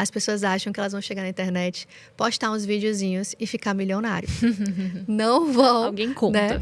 as pessoas acham que elas vão chegar na internet, postar uns videozinhos e ficar milionário. Não vão. Alguém conta. Né?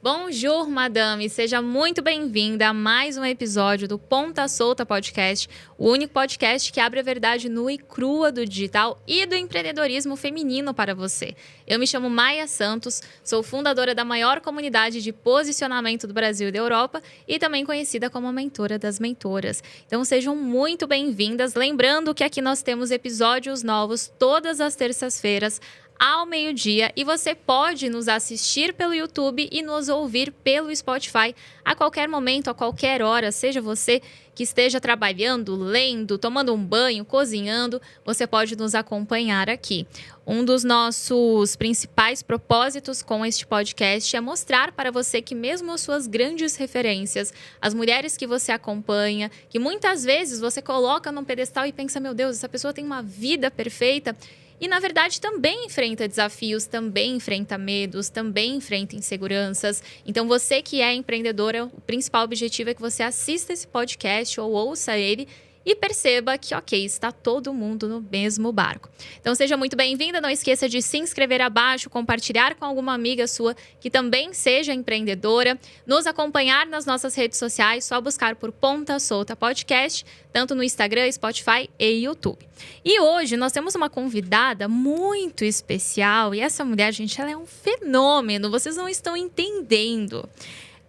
Bonjour, madame! Seja muito bem-vinda a mais um episódio do Ponta Solta Podcast, o único podcast que abre a verdade nua e crua do digital e do empreendedorismo feminino para você. Eu me chamo Maia Santos, sou fundadora da maior comunidade de posicionamento do Brasil e da Europa e também conhecida como a mentora das mentoras. Então sejam muito bem-vindas, lembrando que aqui nós temos episódios novos todas as terças-feiras, ao meio-dia, e você pode nos assistir pelo YouTube e nos ouvir pelo Spotify a qualquer momento, a qualquer hora, seja você que esteja trabalhando, lendo, tomando um banho, cozinhando, você pode nos acompanhar aqui. Um dos nossos principais propósitos com este podcast é mostrar para você que mesmo as suas grandes referências, as mulheres que você acompanha, que muitas vezes você coloca num pedestal e pensa, meu Deus, essa pessoa tem uma vida perfeita, e, na verdade, também enfrenta desafios, também enfrenta medos, também enfrenta inseguranças. Então, você que é empreendedora, o principal objetivo é que você assista esse podcast ou ouça ele e perceba que, ok, está todo mundo no mesmo barco. Então, seja muito bem-vinda. Não esqueça de se inscrever abaixo, compartilhar com alguma amiga sua que também seja empreendedora, nos acompanhar nas nossas redes sociais, só buscar por Ponta Solta Podcast, tanto no Instagram, Spotify e YouTube. E hoje nós temos uma convidada muito especial e essa mulher, gente, ela é um fenômeno, vocês não estão entendendo.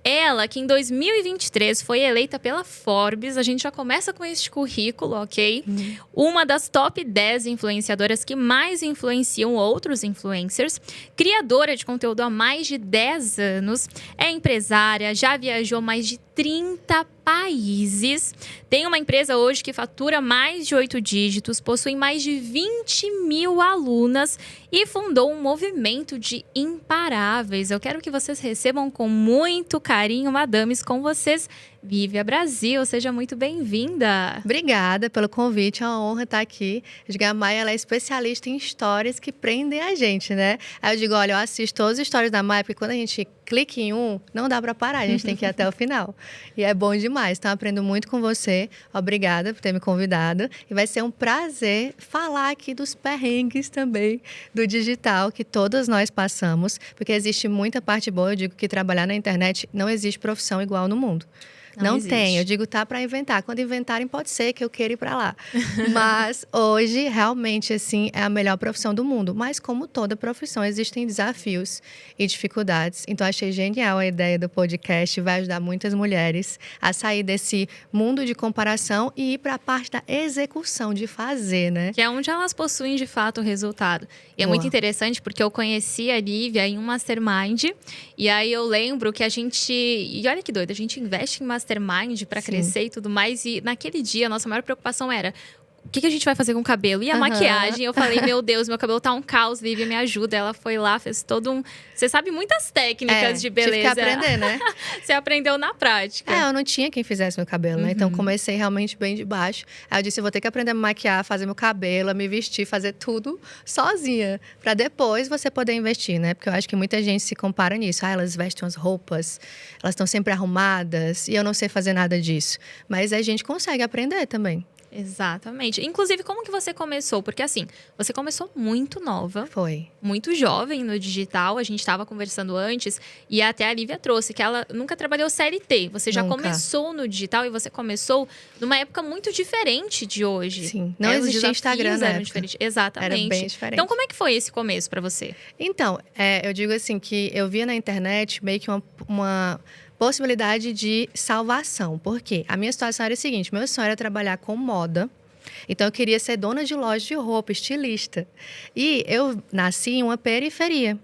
Ela, que em 2023 foi eleita pela Forbes, a gente já começa com este currículo, ok? Uma das top 10 influenciadoras que mais influenciam outros influencers, criadora de conteúdo há mais de 10 anos, é empresária, já viajou mais de 30 países, tem uma empresa hoje que fatura mais de 8 dígitos, possui mais de 20 mil alunas e fundou um movimento de imparáveis. Eu quero que vocês recebam com muito carinho, madames, com vocês, Vívia Brasil. Seja muito bem-vinda. Obrigada pelo convite, é uma honra estar aqui. Eu digo, a Maia, ela é especialista em histórias que prendem a gente, né? Aí eu digo, olha, eu assisto todas as histórias da Maia, porque quando a gente clica em um, não dá para parar, a gente tem que ir até o final. E é bom demais, então aprendo muito com você. Obrigada por ter me convidado. E vai ser um prazer falar aqui dos perrengues também do digital que todas nós passamos, porque existe muita parte boa. Eu digo que trabalhar na internet não existe profissão igual no mundo. Não tem, eu digo, tá para inventar. Quando inventarem, pode ser que eu queira ir para lá. Mas hoje, realmente, assim, é a melhor profissão do mundo. Mas como toda profissão, existem desafios e dificuldades. Então, achei genial a ideia do podcast. Vai ajudar muitas mulheres a sair desse mundo de comparação e ir para a parte da execução, de fazer, né? Que é onde elas possuem, de fato, o resultado. E é muito interessante, porque eu conheci a Lívia em um mastermind. E aí, eu lembro que a gente... E olha que doido, a gente investe em mastermind para crescer e tudo mais. E naquele dia, a nossa maior preocupação era... O que a gente vai fazer com o cabelo? E a maquiagem? Eu falei, meu Deus, meu cabelo tá um caos, Lívia, me ajuda. Ela foi lá, fez todo um... Você sabe muitas técnicas de beleza. Tive que aprender, né? Você aprendeu na prática. Eu não tinha quem fizesse meu cabelo, né? Então, comecei realmente bem de baixo. Aí eu disse, eu vou ter que aprender a me maquiar, fazer meu cabelo, a me vestir, fazer tudo sozinha. Pra depois você poder investir, né? Porque eu acho que muita gente se compara nisso. Elas vestem as roupas, elas estão sempre arrumadas. E eu não sei fazer nada disso. Mas a gente consegue aprender também. Exatamente. Inclusive, como que você começou? Porque assim, você começou muito nova. Foi. Muito jovem no digital. A gente estava conversando antes e até a Lívia trouxe que ela nunca trabalhou CLT. Você já começou no digital e você começou numa época muito diferente de hoje. Sim. Não existia Instagram na época. Exatamente. Era bem diferente. Então, como é que foi esse começo para você? Então, eu digo assim que eu via na internet meio que uma possibilidade de salvação. Por quê? A minha situação era o seguinte, meu sonho era trabalhar com moda. Então, eu queria ser dona de loja de roupa, estilista. E eu nasci em uma periferia.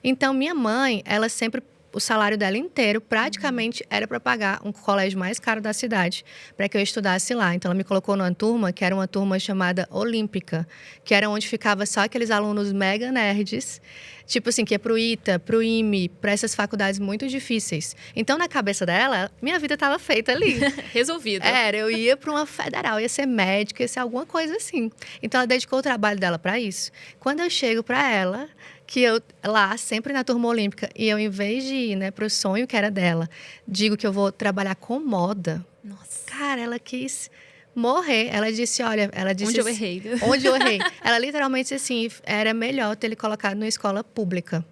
Então, minha mãe, ela sempre... O salário dela inteiro, praticamente, era para pagar um colégio mais caro da cidade, para que eu estudasse lá. Então, ela me colocou numa turma, que era uma turma chamada Olímpica, que era onde ficava só aqueles alunos mega nerds, tipo assim, que ia pro ITA, pro IME, para essas faculdades muito difíceis. Então, na cabeça dela, minha vida estava feita ali. Resolvida. Eu ia para uma federal, ia ser médica, ia ser alguma coisa assim. Então, ela dedicou o trabalho dela para isso. Quando eu chego para ela... que eu lá, sempre na turma olímpica, e eu, em vez de ir, né, pro sonho que era dela, digo que eu vou trabalhar com moda. Nossa. Cara, ela quis morrer. Ela disse, olha, Onde eu errei. Onde eu errei. Ela literalmente disse assim, era melhor ter ele colocado numa escola pública.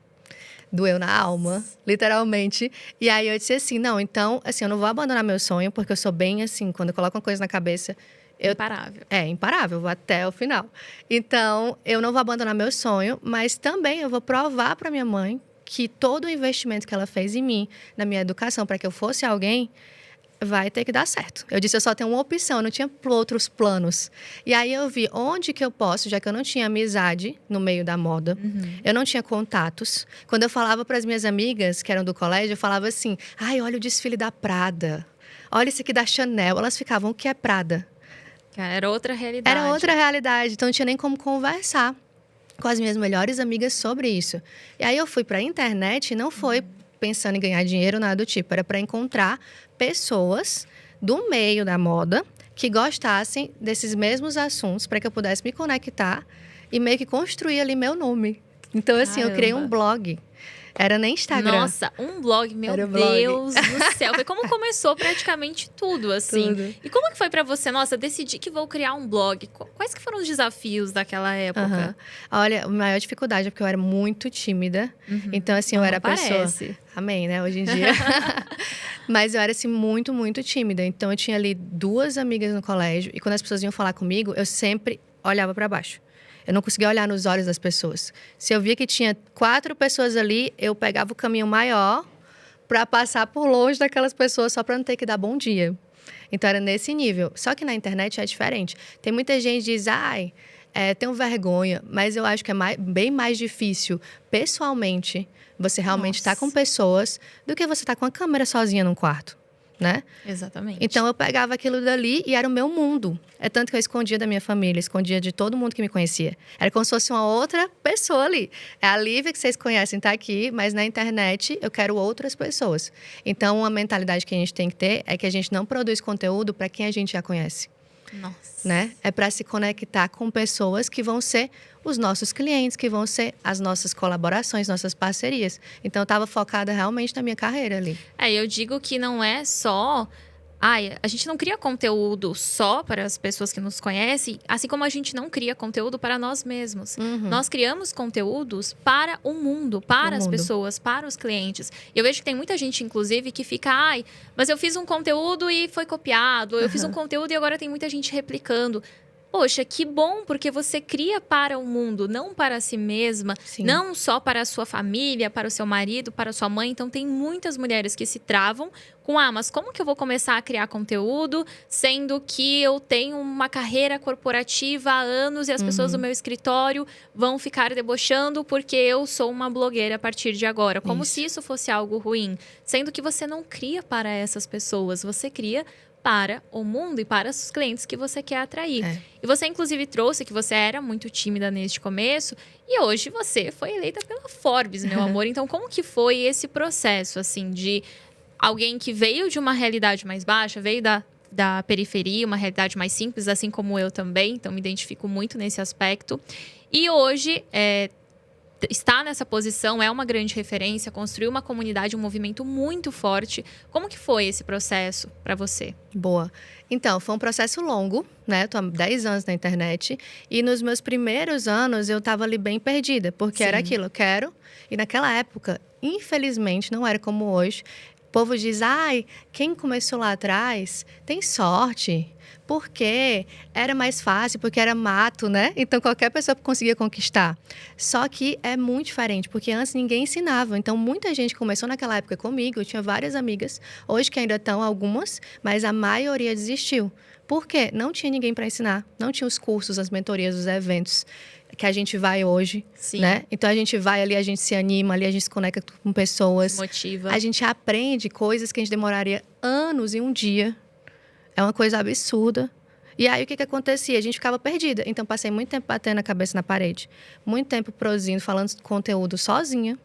Doeu na alma, literalmente. E aí eu disse assim, não, então, assim, eu não vou abandonar meu sonho, porque eu sou bem assim, quando eu coloco uma coisa na cabeça... Imparável. Imparável, vou até o final. Então, eu não vou abandonar meu sonho, mas também eu vou provar para minha mãe que todo o investimento que ela fez em mim, na minha educação, para que eu fosse alguém, vai ter que dar certo. Eu disse, eu só tenho uma opção, eu não tinha outros planos. E aí eu vi onde que eu posso, já que eu não tinha amizade no meio da moda, eu não tinha contatos. Quando eu falava para as minhas amigas, que eram do colégio, eu falava assim, ai, olha o desfile da Prada, olha esse aqui da Chanel. Elas ficavam, o que é Prada? Era outra realidade. Era outra realidade, então não tinha nem como conversar com as minhas melhores amigas sobre isso. E aí eu fui para a internet e não foi pensando em ganhar dinheiro, nada do tipo. Era para encontrar pessoas do meio da moda que gostassem desses mesmos assuntos para que eu pudesse me conectar e meio que construir ali meu nome. Então, assim, eu criei um blog. Era nem Instagram. Nossa, um blog, meu Deus do céu. Foi como começou praticamente tudo, assim. Tudo. E como que foi pra você? Nossa, decidi que vou criar um blog. Quais que foram os desafios daquela época? Olha, a maior dificuldade é porque eu era muito tímida. Então, assim, eu era a pessoa... Amém, né? Hoje em dia. Mas eu era, assim, muito, muito tímida. Então, eu tinha ali 2 amigas no colégio. E quando as pessoas iam falar comigo, eu sempre olhava pra baixo. Eu não conseguia olhar nos olhos das pessoas. Se eu via que tinha 4 pessoas ali, eu pegava o caminho maior para passar por longe daquelas pessoas só para não ter que dar bom dia. Então, era nesse nível. Só que na internet é diferente. Tem muita gente que diz, ai, tenho vergonha. Mas eu acho que é bem mais difícil, pessoalmente, você realmente estar com pessoas do que você estar com a câmera sozinha num quarto. Né? Exatamente. Então, eu pegava aquilo dali e era o meu mundo. É tanto que eu escondia da minha família, escondia de todo mundo que me conhecia. Era como se fosse uma outra pessoa ali. É a Lívia que vocês conhecem, tá aqui, mas na internet eu quero outras pessoas. Então, uma mentalidade que a gente tem que ter é que a gente não produz conteúdo para quem a gente já conhece. Nossa. Né? É para se conectar com pessoas que vão ser os nossos clientes, que vão ser as nossas colaborações, nossas parcerias. Então, eu estava focada realmente na minha carreira ali. Eu digo que não é só... a gente não cria conteúdo só para as pessoas que nos conhecem, assim como a gente não cria conteúdo para nós mesmos. Nós criamos conteúdos para o mundo, para as pessoas, para os clientes. E eu vejo que tem muita gente, inclusive, que fica... mas eu fiz um conteúdo e foi copiado. Eu fiz um conteúdo e agora tem muita gente replicando. Poxa, que bom, porque você cria para o mundo, não para si mesma, não só para a sua família, para o seu marido, para a sua mãe. Então, tem muitas mulheres que se travam com, mas como que eu vou começar a criar conteúdo, sendo que eu tenho uma carreira corporativa há anos e as pessoas do meu escritório vão ficar debochando porque eu sou uma blogueira a partir de agora. Como se isso fosse algo ruim, sendo que você não cria para essas pessoas, você cria para o mundo e para os clientes que você quer atrair. E você, inclusive, trouxe que você era muito tímida neste começo e hoje você foi eleita pela Forbes, meu amor. Então, como que foi esse processo, assim, de alguém que veio de uma realidade mais baixa, veio da periferia, uma realidade mais simples, assim como eu também, então me identifico muito nesse aspecto. E hoje, está nessa posição, é uma grande referência, construiu uma comunidade, um movimento muito forte. Como que foi esse processo para você? Boa. Então, foi um processo longo, né? Estou há 10 anos na internet. E nos meus primeiros anos, eu estava ali bem perdida. Porque era aquilo, eu quero. E naquela época, infelizmente, não era como hoje. O povo diz, quem começou lá atrás tem sorte. Porque era mais fácil, porque era mato, né? Então, qualquer pessoa conseguia conquistar. Só que é muito diferente, porque antes ninguém ensinava. Então, muita gente começou naquela época comigo. Eu tinha várias amigas, hoje que ainda estão algumas, mas a maioria desistiu. Por quê? Não tinha ninguém para ensinar. Não tinha os cursos, as mentorias, os eventos que a gente vai hoje, né? Então, a gente vai ali, a gente se anima, ali a gente se conecta com pessoas. Se motiva. A gente aprende coisas que a gente demoraria anos em um dia. É uma coisa absurda. E aí, o que acontecia? A gente ficava perdida. Então, passei muito tempo batendo a cabeça na parede. Muito tempo produzindo, falando conteúdo sozinha.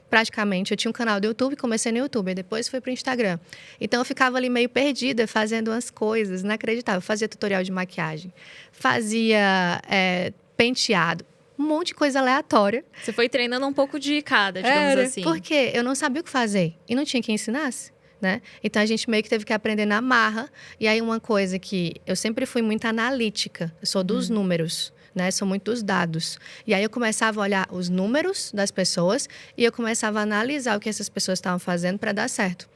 Praticamente. Eu tinha um canal do YouTube, comecei no YouTube. E depois fui para o Instagram. Então, eu ficava ali meio perdida, fazendo umas coisas inacreditáveis. Fazia tutorial de maquiagem. Fazia penteado. um monte de coisa aleatória. Você foi treinando um pouco de cada, digamos assim. Porque eu não sabia o que fazer e não tinha quem ensinasse, né? Então a gente meio que teve que aprender na marra. E aí uma coisa que eu sempre fui muito analítica, eu sou dos números, né? Sou muito dos dados. E aí eu começava a olhar os números das pessoas e eu começava a analisar o que essas pessoas estavam fazendo para dar certo.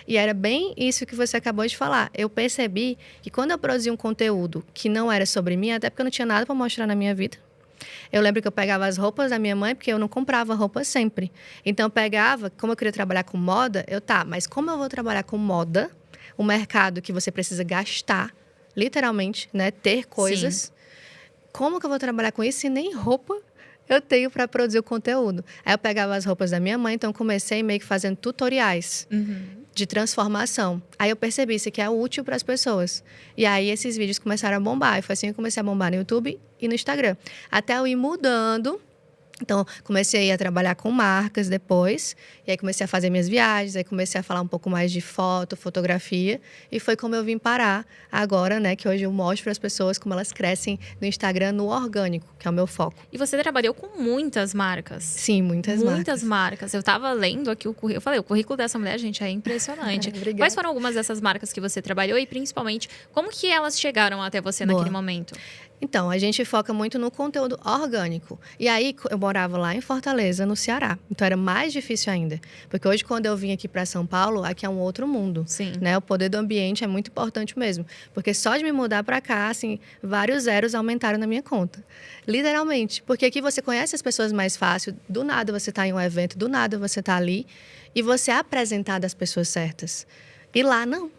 E era bem isso que você acabou de falar. Eu percebi que quando eu produzia um conteúdo que não era sobre mim, até porque eu não tinha nada para mostrar na minha vida. Eu lembro que eu pegava as roupas da minha mãe, porque eu não comprava roupa sempre. Então eu pegava, como eu queria trabalhar com moda, mas como eu vou trabalhar com moda, um mercado que você precisa gastar, literalmente, né, ter coisas. Sim. Como que eu vou trabalhar com isso se nem roupa eu tenho para produzir o conteúdo? Aí eu pegava as roupas da minha mãe, então comecei meio que fazendo tutoriais de transformação. Aí eu percebi isso aqui é útil para as pessoas. E aí esses vídeos começaram a bombar. E foi assim que eu comecei a bombar no YouTube e no Instagram. Até eu ir mudando. Então, comecei a trabalhar com marcas depois, e aí comecei a fazer minhas viagens, aí comecei a falar um pouco mais de fotografia, e foi como eu vim parar agora, né, que hoje eu mostro para as pessoas como elas crescem no Instagram, no orgânico, que é o meu foco. E você trabalhou com muitas marcas. Sim, muitas marcas. Eu estava lendo aqui o currículo, eu falei, o currículo dessa mulher, gente, é impressionante. Obrigada. Quais foram algumas dessas marcas que você trabalhou e, principalmente, como que elas chegaram até você naquele momento? Então, a gente foca muito no conteúdo orgânico. E aí, eu morava lá em Fortaleza, no Ceará. Então, era mais difícil ainda. Porque hoje, quando eu vim aqui para São Paulo, aqui é um outro mundo. Sim. Né? O poder do ambiente é muito importante mesmo. Porque só de me mudar para cá, assim, vários zeros aumentaram na minha conta. Literalmente. Porque aqui você conhece as pessoas mais fácil. Do nada você está em um evento, do nada você está ali. E você é apresentado às pessoas certas. E lá, não.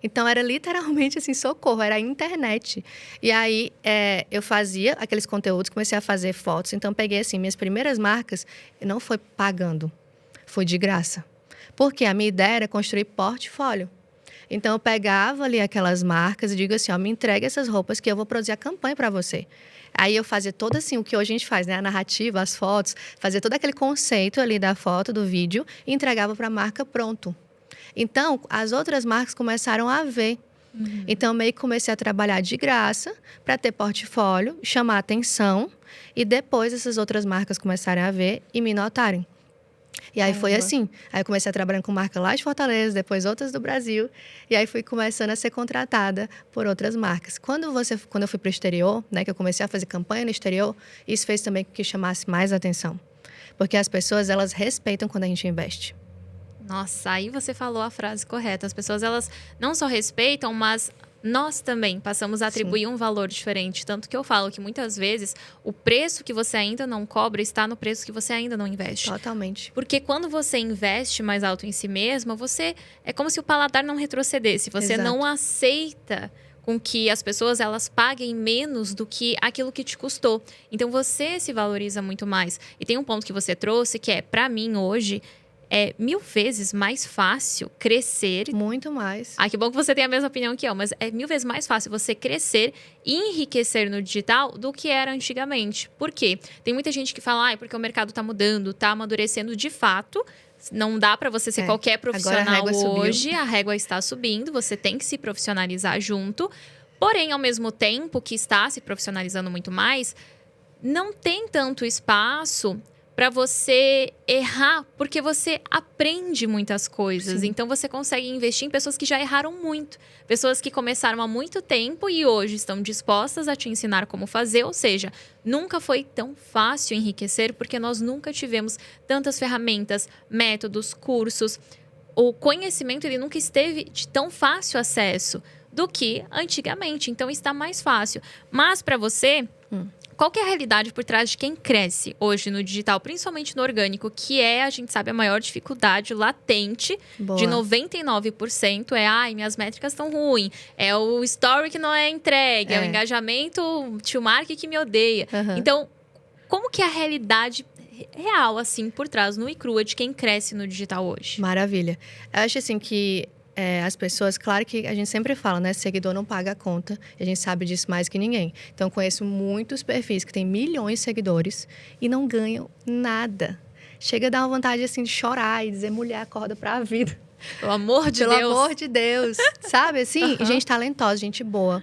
Então, era literalmente assim, socorro, era a internet. E aí, eu fazia aqueles conteúdos, comecei a fazer fotos. Então, peguei assim, minhas primeiras marcas, não foi pagando, foi de graça. Porque a minha ideia era construir portfólio. Então, eu pegava ali aquelas marcas e digo assim, me entrega essas roupas que eu vou produzir a campanha para você. Aí eu fazia todo assim, o que hoje a gente faz, né? A narrativa, as fotos, fazia todo aquele conceito ali da foto, do vídeo e entregava para a marca pronto. Então, as outras marcas começaram a ver. Então, meio que comecei a trabalhar de graça para ter portfólio, chamar atenção e depois essas outras marcas começarem a ver e me notarem. E aí foi assim. Aí eu comecei a trabalhar com marca lá de Fortaleza, depois outras do Brasil. E aí fui começando a ser contratada por outras marcas. Quando eu fui para o exterior, né, que eu comecei a fazer campanha no exterior, isso fez também com que chamasse mais atenção. Porque as pessoas, elas respeitam quando a gente investe. Nossa, aí você falou a frase correta. As pessoas, elas não só respeitam, mas nós também passamos a atribuir um valor diferente. Tanto que eu falo que muitas vezes o preço que você ainda não cobra está no preço que você ainda não investe. Totalmente. Porque quando você investe mais alto em si mesma, você é como se o paladar não retrocedesse. Você Exato. Não aceita com que as pessoas elas paguem menos do que aquilo que te custou. Então você se valoriza muito mais. E tem um ponto que você trouxe que é, para mim hoje, é 1000 vezes mais fácil crescer. Muito mais. Ah, que bom que você tem a mesma opinião que eu, mas é 1000 vezes mais fácil você crescer e enriquecer no digital do que era antigamente. Por quê? Tem muita gente que fala, porque o mercado tá mudando, tá amadurecendo. De fato, não dá para você ser qualquer profissional hoje. A régua está subindo, você tem que se profissionalizar junto. Porém, ao mesmo tempo que está se profissionalizando muito mais, não tem tanto espaço para você errar, porque você aprende muitas coisas. Sim. Então, você consegue investir em pessoas que já erraram muito. Pessoas que começaram há muito tempo e hoje estão dispostas a te ensinar como fazer. Ou seja, nunca foi tão fácil enriquecer, porque nós nunca tivemos tantas ferramentas, métodos, cursos. O conhecimento ele nunca esteve de tão fácil acesso do que antigamente. Então, está mais fácil. Mas, para você... Qual que é a realidade por trás de quem cresce hoje no digital, principalmente no orgânico, que é, a gente sabe, a maior dificuldade latente de 99%? Minhas métricas estão ruins, é o story que não é entregue, é o engajamento, o tio Mark que me odeia. Então, como que é a realidade real, assim, por trás, no Icrua, de quem cresce no digital hoje? Maravilha. Eu acho, assim, que... as pessoas, claro que a gente sempre fala, né? Seguidor não paga a conta. E a gente sabe disso mais que ninguém. Então, eu conheço muitos perfis que têm milhões de seguidores e não ganham nada. Chega a dar uma vontade, assim, de chorar e dizer, mulher, acorda pra vida. Pelo amor de Deus. Pelo amor de Deus. Sabe, assim? Gente talentosa, gente boa.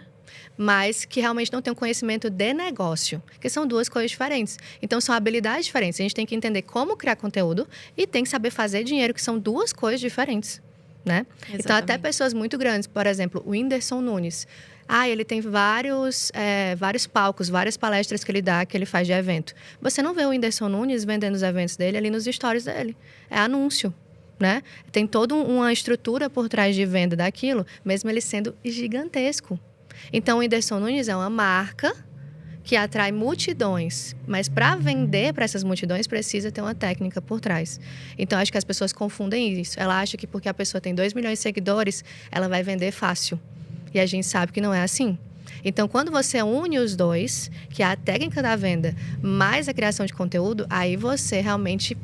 mas que realmente não tem um conhecimento de negócio, que são duas coisas diferentes. Então, são habilidades diferentes. A gente tem que entender como criar conteúdo e tem que saber fazer dinheiro, que são duas coisas diferentes, né? Então, até pessoas muito grandes, por exemplo, o Whindersson Nunes. Ele tem vários palcos, várias palestras que ele dá, que ele faz de evento. Você não vê o Whindersson Nunes vendendo os eventos dele ali nos stories dele. É anúncio, né? Tem toda uma estrutura por trás de venda daquilo, mesmo ele sendo gigantesco. Então, o Whindersson Nunes é uma marca que atrai multidões, mas para vender para essas multidões precisa ter uma técnica por trás. Então, acho que as pessoas confundem isso. Ela acha que porque a pessoa tem 2 milhões de seguidores, ela vai vender fácil. E a gente sabe que não é assim. Então, quando você une os dois, que é a técnica da venda mais a criação de conteúdo, aí você realmente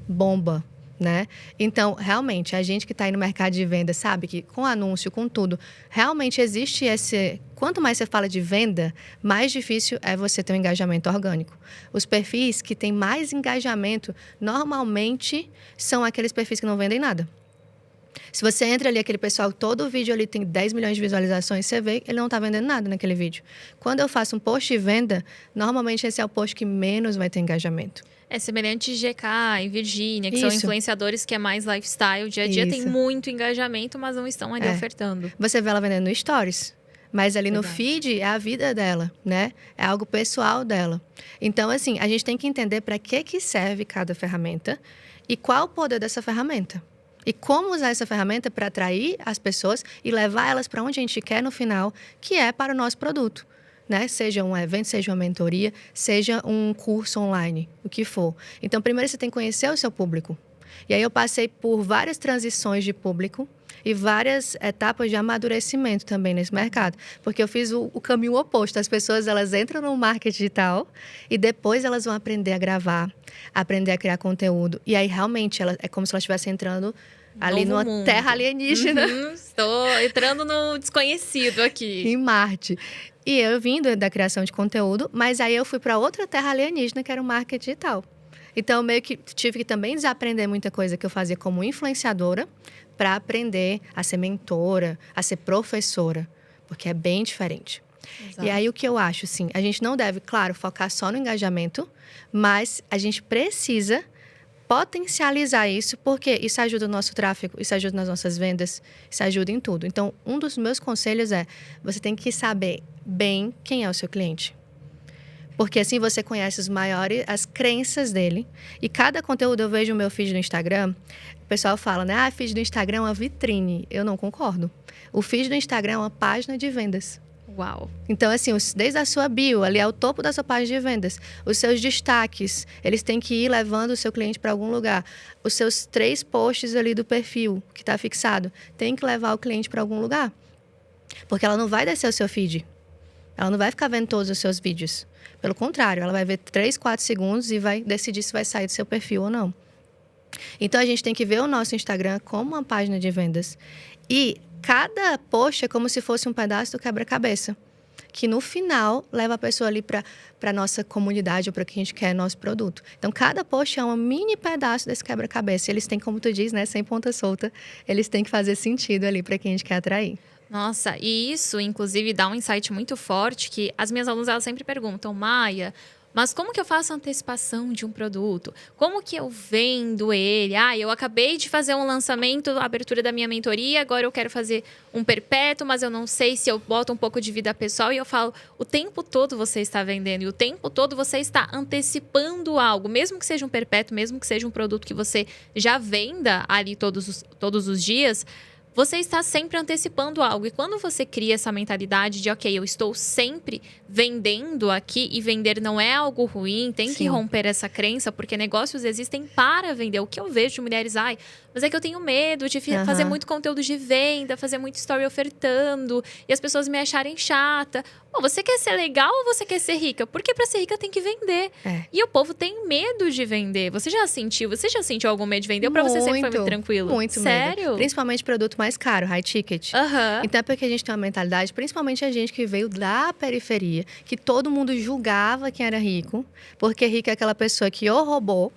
bomba, né? Então, realmente, a gente que está aí no mercado de venda sabe que com anúncio, com tudo, realmente existe esse... Quanto mais você fala de venda, mais difícil é você ter um engajamento orgânico. Os perfis que têm mais engajamento, normalmente, são aqueles perfis que não vendem nada. Se você entra ali, aquele pessoal, todo o vídeo ali tem 10 milhões de visualizações, você vê que ele não está vendendo nada naquele vídeo. Quando eu faço um post de venda, normalmente esse é o post que menos vai ter engajamento. É semelhante GK e Virgínia, que são influenciadores que é mais lifestyle. Dia a dia tem muito engajamento, mas não estão ali ofertando. Você vê ela vendendo no stories, mas ali no feed é a vida dela, né? É algo pessoal dela. Então, assim, a gente tem que entender para que serve cada ferramenta e qual o poder dessa ferramenta. E como usar essa ferramenta para atrair as pessoas e levar elas para onde a gente quer no final, que é para o nosso produto. Né? Seja um evento, seja uma mentoria, seja um curso online, o que for. Então, primeiro você tem que conhecer o seu público. E aí eu passei por várias transições de público e várias etapas de amadurecimento também nesse mercado. Porque eu fiz o caminho oposto. As pessoas, elas entram no marketing digital e depois elas vão aprender a gravar, aprender a criar conteúdo. E aí, realmente, é como se elas estivessem entrando ali numa terra alienígena. Estou entrando no desconhecido aqui. Em Marte. E eu vim da criação de conteúdo, mas aí eu fui para outra terra alienígena, que era o marketing digital. Então, eu meio que tive que também desaprender muita coisa que eu fazia como influenciadora para aprender a ser mentora, a ser professora, porque é bem diferente. Exato. E aí, o que eu acho, assim, a gente não deve, claro, focar só no engajamento, mas a gente precisa potencializar isso, porque isso ajuda o nosso tráfego, isso ajuda nas nossas vendas, isso ajuda em tudo. Então, um dos meus conselhos é, você tem que saber bem quem é o seu cliente. Porque assim você conhece as crenças dele. E cada conteúdo, eu vejo o meu feed no Instagram, o pessoal fala, né? Feed do Instagram é uma vitrine. Eu não concordo. O feed do Instagram é uma página de vendas. Uau! Então, assim, desde a sua bio, ali ao topo da sua página de vendas, os seus destaques, eles têm que ir levando o seu cliente para algum lugar. Os seus 3 posts ali do perfil, que está fixado, tem que levar o cliente para algum lugar. Porque ela não vai descer o seu feed. Ela não vai ficar vendo todos os seus vídeos. Pelo contrário, ela vai ver 3, 4 segundos e vai decidir se vai sair do seu perfil ou não. Então, a gente tem que ver o nosso Instagram como uma página de vendas. E cada post é como se fosse um pedaço do quebra-cabeça, que no final leva a pessoa ali para a nossa comunidade ou para o que a gente quer, nosso produto. Então, cada post é um mini pedaço desse quebra-cabeça. Eles têm, como tu diz, né, sem ponta solta, eles têm que fazer sentido ali para quem a gente quer atrair. Nossa, e isso, inclusive, dá um insight muito forte que as minhas alunas, elas sempre perguntam, Maia, mas como que eu faço a antecipação de um produto? Como que eu vendo ele? Eu acabei de fazer um lançamento, a abertura da minha mentoria, agora eu quero fazer um perpétuo, mas eu não sei se eu boto um pouco de vida pessoal. E eu falo, o tempo todo você está vendendo e o tempo todo você está antecipando algo. Mesmo que seja um perpétuo, mesmo que seja um produto que você já venda ali todos os dias, você está sempre antecipando algo. E quando você cria essa mentalidade de, ok, eu estou sempre vendendo aqui e vender não é algo ruim, tem que romper essa crença, porque negócios existem para vender. O que eu vejo de mulheres, mas é que eu tenho medo de fazer muito conteúdo de venda, fazer muito story ofertando e as pessoas me acharem chata. Bom, você quer ser legal ou você quer ser rica? Porque para ser rica tem que vender. E o povo tem medo de vender. Você já sentiu algum medo de vender ou para você sempre foi muito tranquilo? Muito Sério? Medo. Principalmente produto mais caro, high ticket. Então é porque a gente tem uma mentalidade, principalmente a gente que veio da periferia, que todo mundo julgava quem era rico, porque rico é aquela pessoa que ou roubou,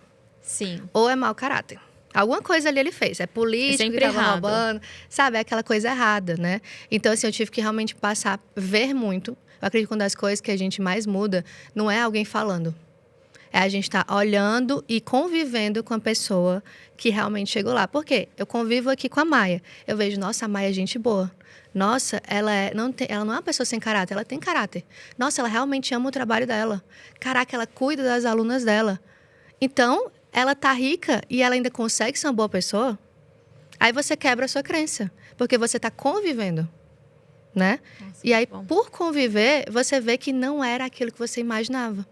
ou é mau caráter. Alguma coisa ali ele fez. É político que tava roubando. Sabe? É aquela coisa errada, né? Então, assim, eu tive que realmente ver muito. Eu acredito que uma das coisas que a gente mais muda não é alguém falando. É a gente estar olhando e convivendo com a pessoa que realmente chegou lá. Por quê? Eu convivo aqui com a Maia. Eu vejo, nossa, a Maia é gente boa. Nossa, ela não é uma pessoa sem caráter, ela tem caráter. Nossa, ela realmente ama o trabalho dela. Caraca, ela cuida das alunas dela. Então, ela tá rica e ela ainda consegue ser uma boa pessoa. Aí você quebra a sua crença, porque você tá convivendo, né? Nossa, e aí, por conviver, você vê que não era aquilo que você imaginava.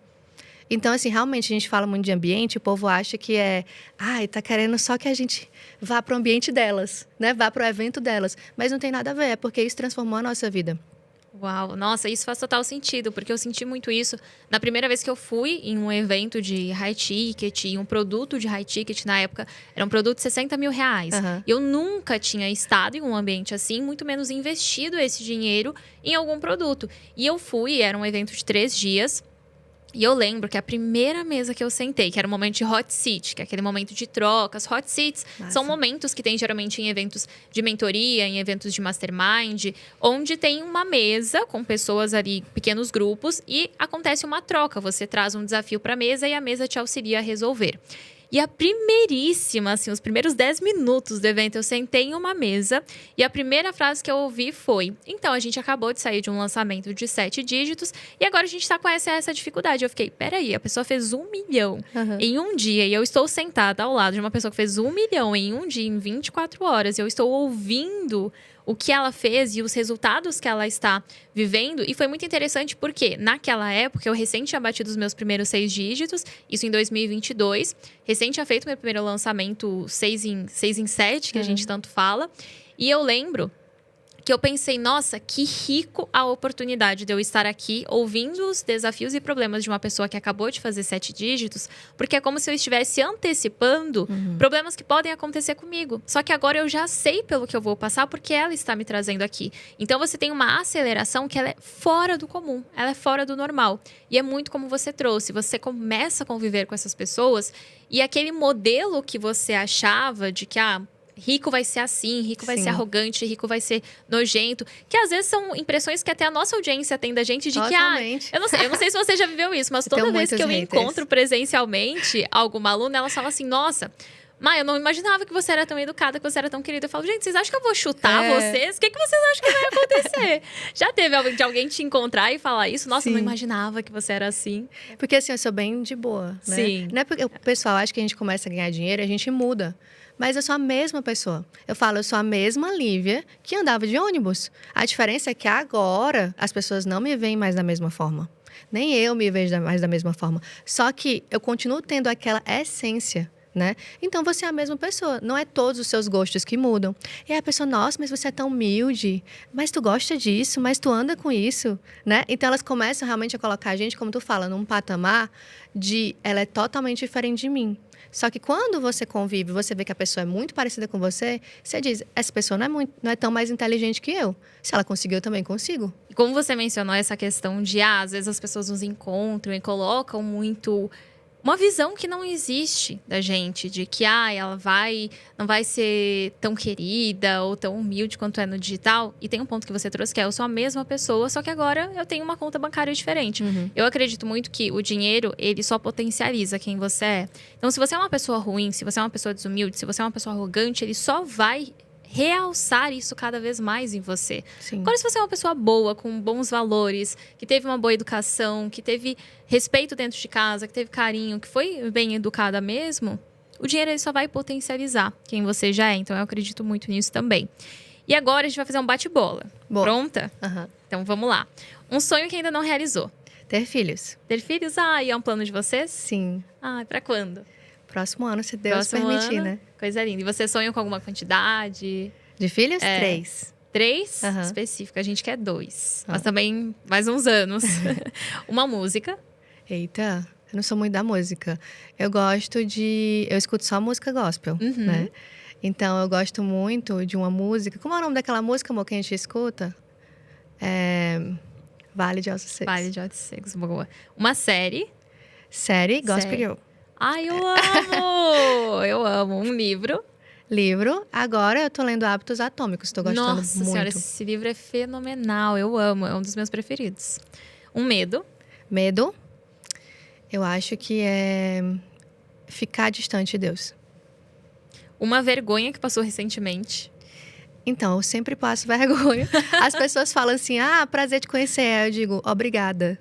Então, assim, realmente a gente fala muito de ambiente, o povo acha que tá querendo só que a gente vá para o ambiente delas, né? Vá para o evento delas. Mas não tem nada a ver, é porque isso transformou a nossa vida. Uau, nossa, isso faz total sentido, porque eu senti muito isso na primeira vez que eu fui em um evento de high ticket, um produto de high ticket na época, era um produto de 60 mil reais. Uhum. Eu nunca tinha estado em um ambiente assim, muito menos investido esse dinheiro em algum produto. E eu fui, era um evento de 3 dias, e eu lembro que a primeira mesa que eu sentei, que era o momento de hot seat, que é aquele momento de trocas. Hot seats são momentos que tem geralmente em eventos de mentoria, em eventos de mastermind, onde tem uma mesa com pessoas ali, pequenos grupos, e acontece uma troca. Você traz um desafio para a mesa e a mesa te auxilia a resolver. E a primeiríssima, assim, os primeiros 10 minutos do evento, eu sentei em uma mesa e a primeira frase que eu ouvi foi: então, a gente acabou de sair de um lançamento de 7 dígitos e agora a gente tá com essa dificuldade. Eu fiquei, peraí, a pessoa fez 1 milhão em um dia e eu estou sentada ao lado de uma pessoa que fez 1 milhão em um dia, em 24 horas, e eu estou ouvindo o que ela fez e os resultados que ela está vivendo. E foi muito interessante porque, naquela época, eu recém tinha batido os meus primeiros 6 dígitos, isso em 2022. Recém tinha feito meu primeiro lançamento 6 em 7, que a gente tanto fala. E eu lembro que eu pensei, nossa, que rico a oportunidade de eu estar aqui ouvindo os desafios e problemas de uma pessoa que acabou de fazer 7 dígitos, porque é como se eu estivesse antecipando problemas que podem acontecer comigo. Só que agora eu já sei pelo que eu vou passar, porque ela está me trazendo aqui. Então você tem uma aceleração que ela é fora do comum, ela é fora do normal. E é muito como você trouxe, você começa a conviver com essas pessoas e aquele modelo que você achava de que, rico vai ser assim, rico vai ser arrogante, rico vai ser nojento. Que às vezes são impressões que até a nossa audiência tem da gente de Totalmente. que, eu não sei se você já viveu isso, mas toda vez que eu encontro presencialmente alguma aluna, ela fala assim, nossa, Maia, eu não imaginava que você era tão educada, que você era tão querida. Eu falo, gente, vocês acham que eu vou chutar vocês? O que vocês acham que vai acontecer? Já teve de alguém te encontrar e falar isso? Nossa, eu não imaginava que você era assim. Porque assim, eu sou bem de boa, né? Sim. Não é porque o pessoal acha que a gente começa a ganhar dinheiro, a gente muda. Mas eu sou a mesma pessoa. Eu falo, eu sou a mesma Lívia que andava de ônibus. A diferença é que agora as pessoas não me veem mais da mesma forma. Nem eu me vejo mais da mesma forma. Só que eu continuo tendo aquela essência, né? Então você é a mesma pessoa. Não é todos os seus gostos que mudam. E aí a pessoa, nossa, mas você é tão humilde. Mas tu gosta disso, mas tu anda com isso, né? Então elas começam realmente a colocar a gente, como tu fala, num patamar de ela é totalmente diferente de mim. Só que quando você convive, você vê que a pessoa é muito parecida com você, você diz, essa pessoa não é tão mais inteligente que eu. Se ela conseguiu, eu também consigo. E como você mencionou essa questão de, às vezes as pessoas nos encontram e colocam muito uma visão que não existe da gente, de que ela não vai ser tão querida ou tão humilde quanto é no digital. E tem um ponto que você trouxe, que é, eu sou a mesma pessoa, só que agora eu tenho uma conta bancária diferente. Eu acredito muito que o dinheiro, ele só potencializa quem você é. Então, se você é uma pessoa ruim, se você é uma pessoa desumilde, se você é uma pessoa arrogante, ele só vai realçar isso cada vez mais em você. Sim. Agora, se você é uma pessoa boa, com bons valores, que teve uma boa educação, que teve respeito dentro de casa, que teve carinho, que foi bem educada mesmo, o dinheiro ele só vai potencializar quem você já é. Então, eu acredito muito nisso também. E agora, a gente vai fazer um bate-bola. Boa. Pronta? Uhum. Então, vamos lá. Um sonho que ainda não realizou. Ter filhos. Ter filhos? E é um plano de vocês? Sim. Pra quando? Próximo ano, se Deus Próximo permitir, ano. né? Coisa linda. E você sonha com alguma quantidade? De filhos? 3. 3? Uhum. Específica. A gente quer 2. Mas também mais uns anos. Uma música. Eita, eu não sou muito da música. Eu escuto só música gospel, né? Então, eu gosto muito de uma música. Como é o nome daquela música, amor, que a gente escuta? Vale de Ossos Secos. Vale de Ossos Secos. Boa. Uma série. Série Gospel Girl. Ai, eu amo! Eu amo. Um livro. Livro. Agora eu tô lendo Hábitos Atômicos. Tô gostando Nossa muito. senhora, esse livro é fenomenal. Eu amo. É um dos meus preferidos. Um medo. Medo. Eu acho que é ficar distante de Deus. Uma vergonha que passou recentemente. Então, eu sempre passo vergonha. As pessoas falam assim, prazer te conhecer. Aí eu digo, obrigada.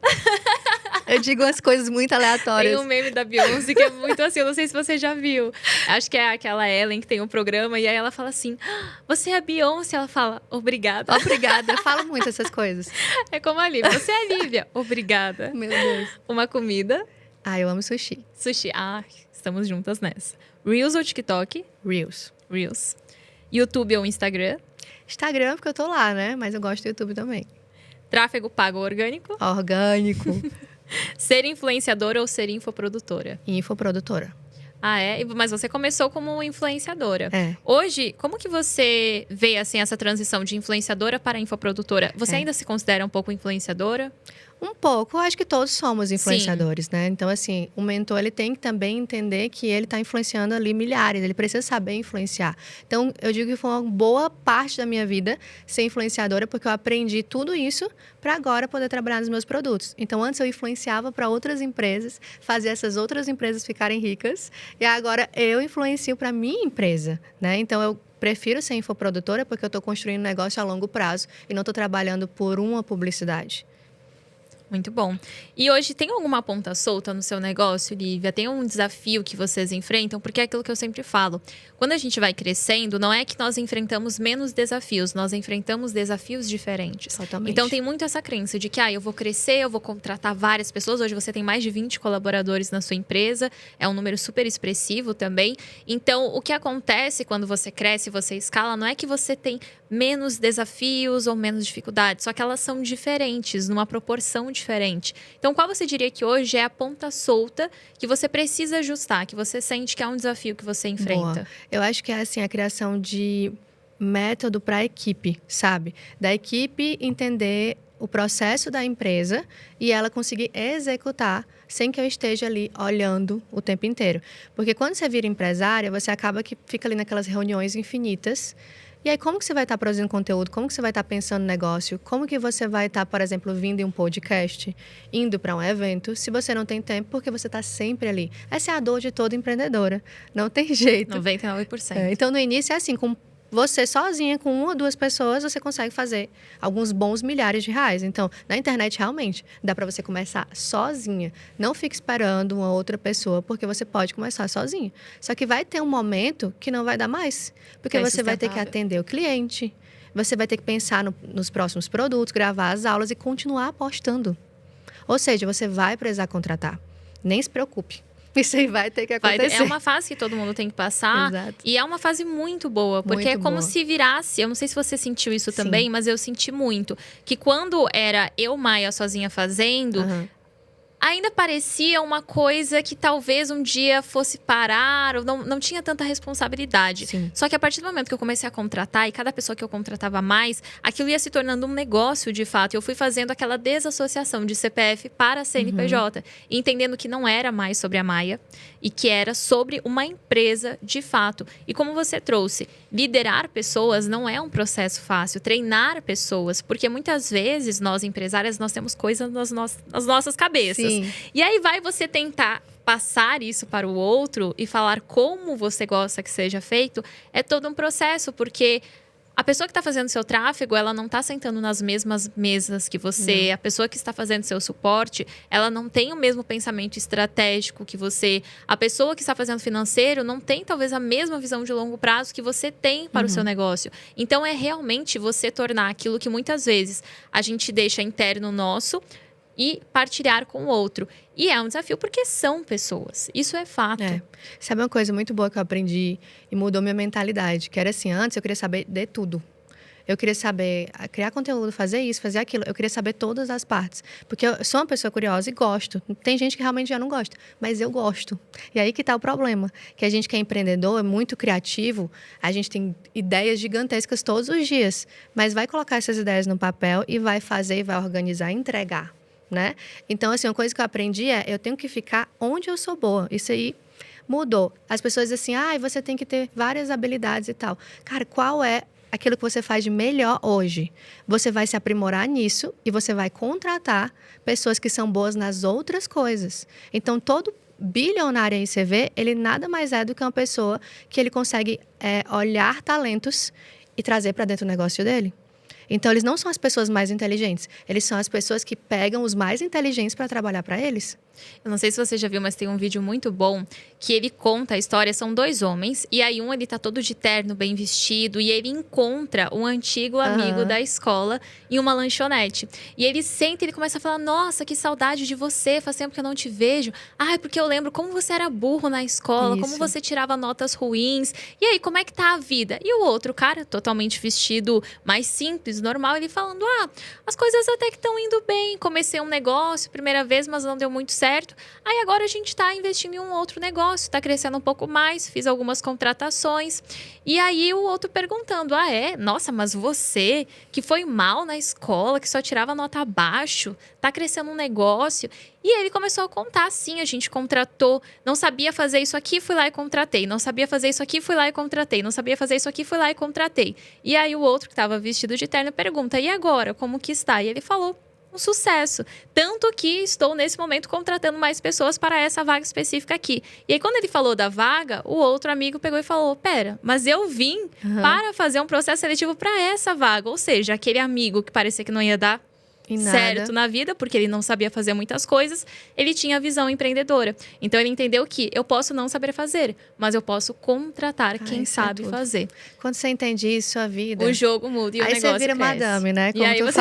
Eu digo umas coisas muito aleatórias. Tem um meme da Beyoncé que é muito assim, eu não sei se você já viu. Acho que é aquela Ellen que tem um programa, e aí ela fala assim, você é a Beyoncé? Ela fala, obrigada. Obrigada, eu falo muito essas coisas. É como a Lívia, você é a Lívia? Obrigada. Meu Deus. Uma comida. Eu amo sushi. Sushi. Estamos juntas nessa. Reels ou TikTok? Reels. Reels. YouTube ou Instagram? Instagram, porque eu tô lá, né? Mas eu gosto do YouTube também. Tráfego pago ou orgânico? Orgânico. Ser influenciadora ou ser infoprodutora? Infoprodutora. É? Mas você começou como influenciadora. É. Hoje, como que você vê assim, essa transição de influenciadora para infoprodutora? Você ainda se considera um pouco influenciadora? Um pouco, eu acho que todos somos influenciadores, né? Então, assim, o mentor, ele tem que também entender que ele está influenciando ali milhares, ele precisa saber influenciar. Então, eu digo que foi uma boa parte da minha vida ser influenciadora, porque eu aprendi tudo isso para agora poder trabalhar nos meus produtos. Então, antes eu influenciava para outras empresas, fazia essas outras empresas ficarem ricas, e agora eu influencio para minha empresa, né? Então, eu prefiro ser infoprodutora porque eu estou construindo um negócio a longo prazo e não estou trabalhando por uma publicidade. Muito bom. E hoje tem alguma ponta solta no seu negócio, Lívia? Tem um desafio que vocês enfrentam? Porque é aquilo que eu sempre falo. Quando a gente vai crescendo, não é que nós enfrentamos menos desafios, nós enfrentamos desafios diferentes. Totalmente. Então tem muito essa crença de que eu vou crescer, eu vou contratar várias pessoas. Hoje você tem mais de 20 colaboradores na sua empresa, é um número super expressivo também. Então o que acontece quando você cresce, você escala, não é que você tem menos desafios ou menos dificuldades, só que elas são diferentes, numa proporção diferente. Então, qual você diria que hoje é a ponta solta que você precisa ajustar, que você sente que é um desafio que você enfrenta? Boa. Eu acho que é assim, a criação de método para a equipe, sabe? Da equipe entender o processo da empresa e ela conseguir executar sem que eu esteja ali olhando o tempo inteiro. Porque quando você vira empresária, você acaba que fica ali naquelas reuniões infinitas. E aí, como que você vai estar produzindo conteúdo? Como que você vai estar pensando no negócio? Como que você vai estar, por exemplo, vindo em um podcast, indo para um evento, se você não tem tempo, porque você está sempre ali? Essa é a dor de toda empreendedora. Não tem jeito. 99%. Então, no início é assim, com você sozinha, com uma ou duas pessoas, você consegue fazer alguns bons milhares de reais. Então, na internet, realmente, dá para você começar sozinha. Não fique esperando uma outra pessoa, porque você pode começar sozinha. Só que vai ter um momento que não vai dar mais. Porque você vai ter que atender o cliente, você vai ter que pensar nos próximos produtos, gravar as aulas e continuar apostando. Ou seja, você vai precisar contratar. Nem se preocupe. Isso aí vai ter que acontecer. É uma fase que todo mundo tem que passar. Exato. E é uma fase muito boa. Porque muito é como boa. se virasse... Eu não sei se você sentiu isso Sim. também, mas eu senti muito. Que quando era eu, Maia, sozinha fazendo... Ainda parecia uma coisa que talvez um dia fosse parar, ou não tinha tanta responsabilidade. Sim. Só que a partir do momento que eu comecei a contratar, e cada pessoa que eu contratava mais, aquilo ia se tornando um negócio de fato. Eu fui fazendo aquela desassociação de CPF para CNPJ, entendendo que não era mais sobre a Maia, e que era sobre uma empresa de fato. E como você trouxe, liderar pessoas não é um processo fácil, treinar pessoas, porque muitas vezes nós empresárias, nós temos coisas nas nossas cabeças. Sim. E aí vai você tentar passar isso para o outro e falar como você gosta que seja feito, é todo um processo, porque a pessoa que está fazendo seu tráfego, ela não está sentando nas mesmas mesas que você. Não. A pessoa que está fazendo seu suporte, ela não tem o mesmo pensamento estratégico que você. A pessoa que está fazendo financeiro não tem, talvez, a mesma visão de longo prazo que você tem para o seu negócio. Então, é realmente você tornar aquilo que muitas vezes a gente deixa interno nosso e partilhar com o outro. E é um desafio porque são pessoas. Isso é fato. Sabe uma coisa muito boa que eu aprendi e mudou minha mentalidade? Que era assim, antes eu queria saber de tudo. Eu queria saber criar conteúdo, fazer isso, fazer aquilo. Eu queria saber todas as partes. Porque eu sou uma pessoa curiosa e gosto. Tem gente que realmente já não gosta, mas eu gosto. E aí que está o problema. Que a gente que é empreendedor, é muito criativo, a gente tem ideias gigantescas todos os dias. Mas vai colocar essas ideias no papel e vai fazer, vai organizar, entregar. Né? Então, assim, uma coisa que eu aprendi eu tenho que ficar onde eu sou boa. Isso aí mudou. As pessoas dizem assim, você tem que ter várias habilidades e tal. Cara, qual é aquilo que você faz de melhor hoje? Você vai se aprimorar nisso e você vai contratar pessoas que são boas nas outras coisas. Então, todo bilionário aí você vê, ele nada mais é do que uma pessoa que ele consegue olhar talentos e trazer para dentro do negócio dele. Então, eles não são as pessoas mais inteligentes. Eles são as pessoas que pegam os mais inteligentes para trabalhar para eles. Eu não sei se você já viu, mas tem um vídeo muito bom que ele conta a história. São 2 homens. E aí ele tá todo de terno, bem vestido. E ele encontra um antigo amigo da escola em uma lanchonete. E ele senta e ele começa a falar, nossa, que saudade de você. Faz tempo que eu não te vejo. Porque eu lembro como você era burro na escola. Como você tirava notas ruins. E aí, como é que tá a vida? E o outro cara, totalmente vestido, mais simples, normal. Ele falando, as coisas até que estão indo bem. Comecei um negócio, primeira vez, mas não deu muito certo. Aí agora a gente está investindo em um outro negócio, está crescendo um pouco mais, fiz algumas contratações. E aí o outro perguntando, nossa, mas você que foi mal na escola, que só tirava nota abaixo, está crescendo um negócio. E ele começou a contar, sim, a gente contratou, não sabia fazer isso aqui, fui lá e contratei. Não sabia fazer isso aqui, fui lá e contratei. Não sabia fazer isso aqui, fui lá e contratei. E aí o outro que estava vestido de terno pergunta, e agora, como que está? E ele falou, um sucesso. Tanto que estou, nesse momento, contratando mais pessoas para essa vaga específica aqui. E aí, quando ele falou da vaga, o outro amigo pegou e falou, pera, mas eu vim para fazer um processo seletivo para essa vaga. Ou seja, aquele amigo que parecia que não ia dar certo na vida, porque ele não sabia fazer muitas coisas, ele tinha visão empreendedora. Então, ele entendeu que eu posso não saber fazer, mas eu posso contratar quem sabe fazer. Quando você entende isso, a vida... O jogo muda e o negócio cresce. Aí você vira madame, né? Como e aí você...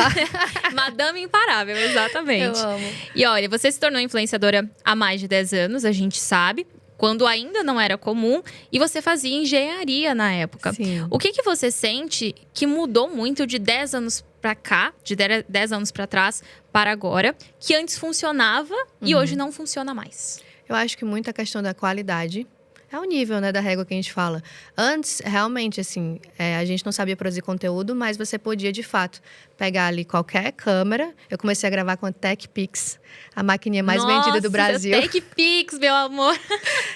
Madame imparável, exatamente. Eu amo. E olha, você se tornou influenciadora há mais de 10 anos, a gente sabe, quando ainda não era comum, e você fazia engenharia na época. Sim. O que você sente que mudou muito de 10 anos para cá, de 10 anos para trás, para agora, que antes funcionava e hoje não funciona mais? Eu acho que muito a questão da qualidade. É o nível, né, da régua que a gente fala. Antes, realmente, assim, a gente não sabia produzir conteúdo, mas você podia, de fato, pegar ali qualquer câmera. Eu comecei a gravar com a TechPix, a maquininha mais vendida do Brasil. TechPix, meu amor!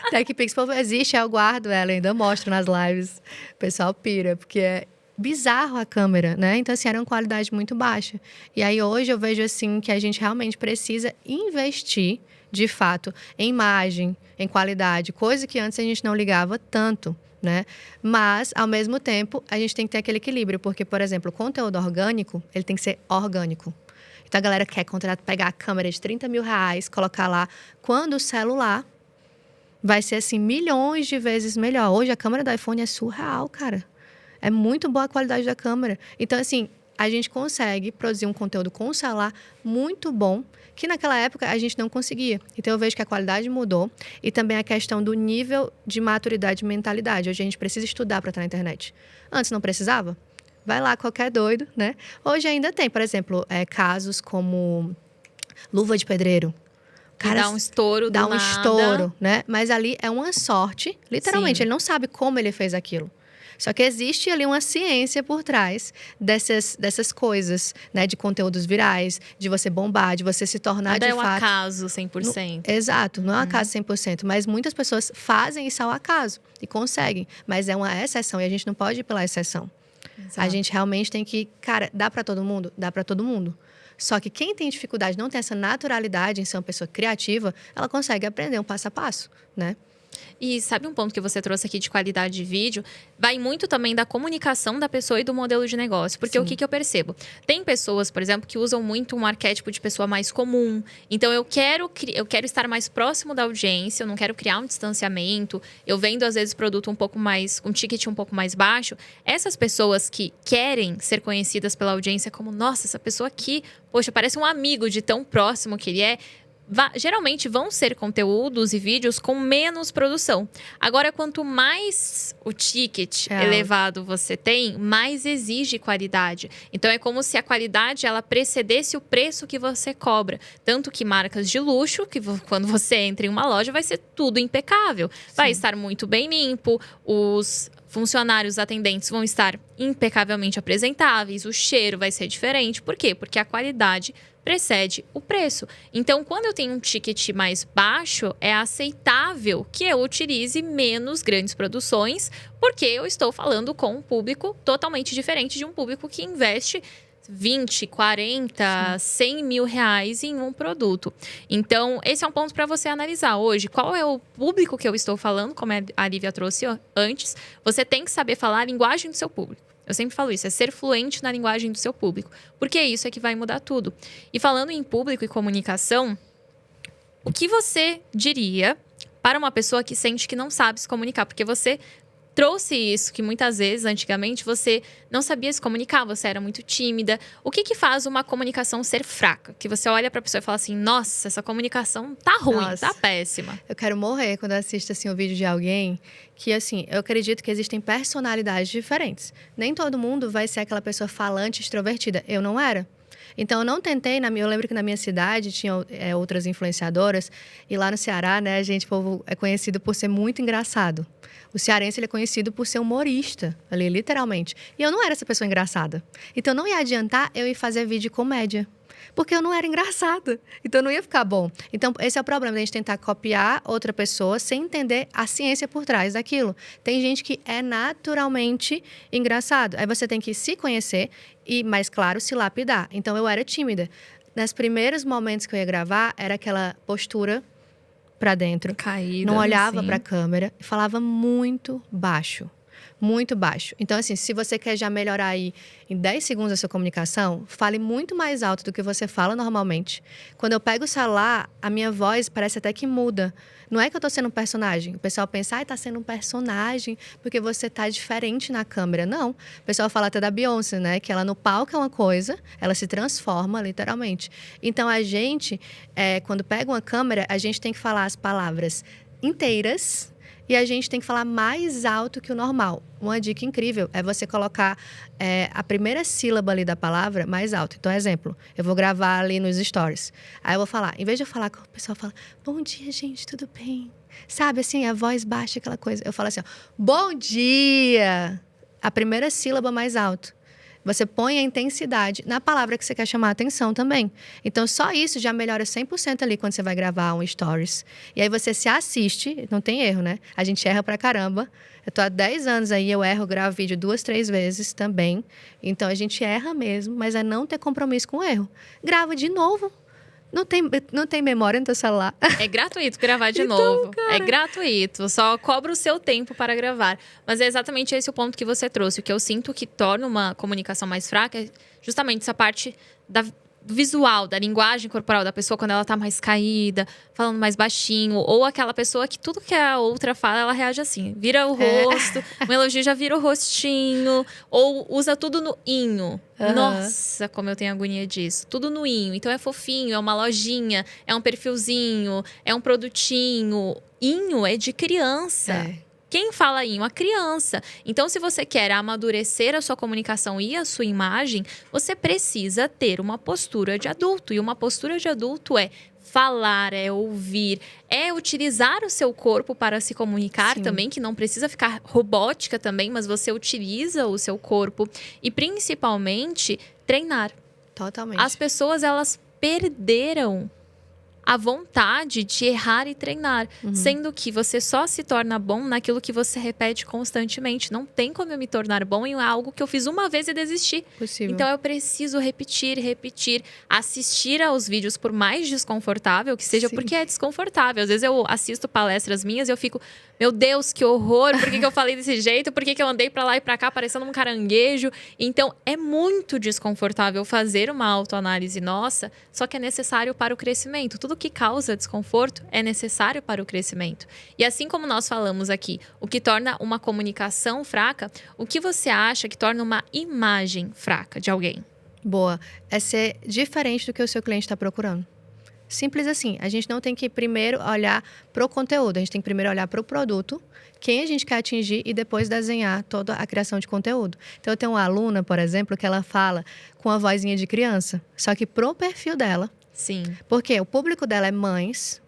TechPix, pô, existe, eu guardo ela, ainda mostro nas lives. O pessoal pira, porque é bizarro a câmera, né? Então, assim, era uma qualidade muito baixa. E aí, hoje, eu vejo, assim, que a gente realmente precisa investir, de fato, em imagem, em qualidade, coisa que antes a gente não ligava tanto, né? Mas, ao mesmo tempo, a gente tem que ter aquele equilíbrio, porque, por exemplo, o conteúdo orgânico, ele tem que ser orgânico. Então, a galera quer pegar a câmera de 30 mil reais, colocar lá, quando o celular vai ser, assim, milhões de vezes melhor. Hoje, a câmera do iPhone é surreal, cara. É muito boa a qualidade da câmera. Então, assim, a gente consegue produzir um conteúdo com o celular muito bom, que naquela época a gente não conseguia. Então, eu vejo que a qualidade mudou e também a questão do nível de maturidade e mentalidade. Hoje a gente precisa estudar para estar na internet. Antes não precisava? Vai lá, qualquer doido, né? Hoje ainda tem, por exemplo, casos como luva de pedreiro. Cara, dá um estouro do nada. Dá um estouro, né? Mas ali é uma sorte, literalmente. Sim. Ele não sabe como ele fez aquilo. Só que existe ali uma ciência por trás dessas coisas, né? De conteúdos virais, de você bombar, de você se tornar de fato... Não é um acaso 100%. Exato, não é um acaso 100%. Mas muitas pessoas fazem isso ao acaso e conseguem. Mas é uma exceção e a gente não pode ir pela exceção. Exato. A gente realmente tem que... Cara, dá para todo mundo? Dá para todo mundo. Só que quem tem dificuldade, não tem essa naturalidade em ser uma pessoa criativa, ela consegue aprender um passo a passo, né? E sabe um ponto que você trouxe aqui de qualidade de vídeo? Vai muito também da comunicação da pessoa e do modelo de negócio. Porque o que eu percebo? Tem pessoas, por exemplo, que usam muito um arquétipo de pessoa mais comum. Então, eu quero estar mais próximo da audiência, eu não quero criar um distanciamento. Eu vendo, às vezes, produto um pouco mais, um ticket um pouco mais baixo. Essas pessoas que querem ser conhecidas pela audiência como, nossa, essa pessoa aqui, poxa, parece um amigo de tão próximo que ele é. Geralmente vão ser conteúdos e vídeos com menos produção. Agora, quanto mais o ticket elevado você tem, mais exige qualidade. Então, é como se a qualidade ela precedesse o preço que você cobra. Tanto que marcas de luxo, que quando você entra em uma loja, vai ser tudo impecável. Sim. Vai estar muito bem limpo, os funcionários, atendentes vão estar impecavelmente apresentáveis, o cheiro vai ser diferente. Por quê? Porque a qualidade precede o preço. Então, quando eu tenho um ticket mais baixo, é aceitável que eu utilize menos grandes produções, porque eu estou falando com um público totalmente diferente de um público que investe 20, 40, 100 mil reais em um produto. Então, esse é um ponto para você analisar hoje. Qual é o público que eu estou falando, como a Lívia trouxe antes. Você tem que saber falar a linguagem do seu público. Eu sempre falo isso, é ser fluente na linguagem do seu público. Porque isso é que vai mudar tudo. E falando em público e comunicação, o que você diria para uma pessoa que sente que não sabe se comunicar? Porque você trouxe isso, que muitas vezes, antigamente, você não sabia se comunicar, você era muito tímida. O que faz uma comunicação ser fraca? Que você olha para a pessoa e fala assim, nossa, essa comunicação tá ruim, tá péssima. Eu quero morrer quando eu assisto assim, um vídeo de alguém que, assim, eu acredito que existem personalidades diferentes. Nem todo mundo vai ser aquela pessoa falante, extrovertida. Eu não era. Então, eu não tentei, eu lembro que na minha cidade tinha outras influenciadoras, e lá no Ceará, né, o povo é conhecido por ser muito engraçado. O cearense, ele é conhecido por ser humorista, ali, literalmente. E eu não era essa pessoa engraçada. Então, não ia adiantar eu ir fazer vídeo de comédia, porque eu não era engraçada. Então, não ia ficar bom. Então, esse é o problema, da gente tentar copiar outra pessoa sem entender a ciência por trás daquilo. Tem gente que é naturalmente engraçado. Aí você tem que se conhecer e, mais claro, se lapidar. Então, eu era tímida. Nos primeiros momentos que eu ia gravar, era aquela postura para dentro, caída, não olhava assim para a câmera e falava muito baixo. Muito baixo. Então, assim, se você quer já melhorar aí em 10 segundos a sua comunicação, fale muito mais alto do que você fala normalmente. Quando eu pego o celular, a minha voz parece até que muda. Não é que eu tô sendo um personagem. O pessoal pensa, tá sendo um personagem porque você tá diferente na câmera. Não. O pessoal fala até da Beyoncé, né? Que ela no palco é uma coisa, ela se transforma, literalmente. Então, a gente, quando pega uma câmera, a gente tem que falar as palavras inteiras, e a gente tem que falar mais alto que o normal. Uma dica incrível é você colocar a primeira sílaba ali da palavra mais alto. Então, exemplo, eu vou gravar ali nos stories. Aí eu vou falar, em vez de eu falar, o pessoal fala, bom dia, gente, tudo bem? Sabe, assim, a voz baixa, aquela coisa. Eu falo assim, ó, bom dia! A primeira sílaba mais alto. Você põe a intensidade na palavra que você quer chamar a atenção também. Então, só isso já melhora 100% ali quando você vai gravar um stories. E aí você se assiste, não tem erro, né? A gente erra pra caramba. Eu tô há 10 anos aí, eu erro, gravo vídeo 2, 3 vezes também. Então, a gente erra mesmo, mas é não ter compromisso com o erro. Grava de novo. Não tem memória no teu celular. É gratuito gravar de Então, novo. cara. É gratuito. Só cobra o seu tempo para gravar. Mas é exatamente esse o ponto que você trouxe. O que eu sinto que torna uma comunicação mais fraca é justamente essa parte do visual, da linguagem corporal da pessoa quando ela tá mais caída, falando mais baixinho. Ou aquela pessoa que tudo que a outra fala, ela reage assim. Vira o rosto, um elogio já vira o rostinho. Ou usa tudo no inho. Uhum. Nossa, como eu tenho agonia disso. Tudo no inho. Então é fofinho, é uma lojinha, é um perfilzinho, é um produtinho. Inho é de criança. Quem fala inho? A criança. Então, se você quer amadurecer a sua comunicação e a sua imagem, você precisa ter uma postura de adulto. E uma postura de adulto é falar, é ouvir, é utilizar o seu corpo para se comunicar. Sim. Também, que não precisa ficar robótica também, mas você utiliza o seu corpo. E, principalmente, treinar. Totalmente. As pessoas, elas perderam a vontade de errar e treinar, sendo que você só se torna bom naquilo que você repete constantemente. Não tem como eu me tornar bom em algo que eu fiz uma vez e desisti. Possível. Então eu preciso repetir, assistir aos vídeos, por mais desconfortável que seja. Sim. Porque é desconfortável. Às vezes eu assisto palestras minhas e eu fico, meu Deus, que horror, por que eu falei desse jeito? Por que eu andei pra lá e pra cá parecendo um caranguejo? Então é muito desconfortável fazer uma autoanálise nossa, só que é necessário para o crescimento. Tudo que causa desconforto é necessário para o crescimento. E assim como nós falamos aqui, o que torna uma comunicação fraca, o que você acha que torna uma imagem fraca de alguém? Boa. É ser diferente do que o seu cliente está procurando. Simples assim. A gente não tem que primeiro olhar para o conteúdo. A gente tem que primeiro olhar para o produto, quem a gente quer atingir e depois desenhar toda a criação de conteúdo. Então, eu tenho uma aluna, por exemplo, que ela fala com a vozinha de criança, só que pro perfil dela. Sim. Porque o público dela é mães,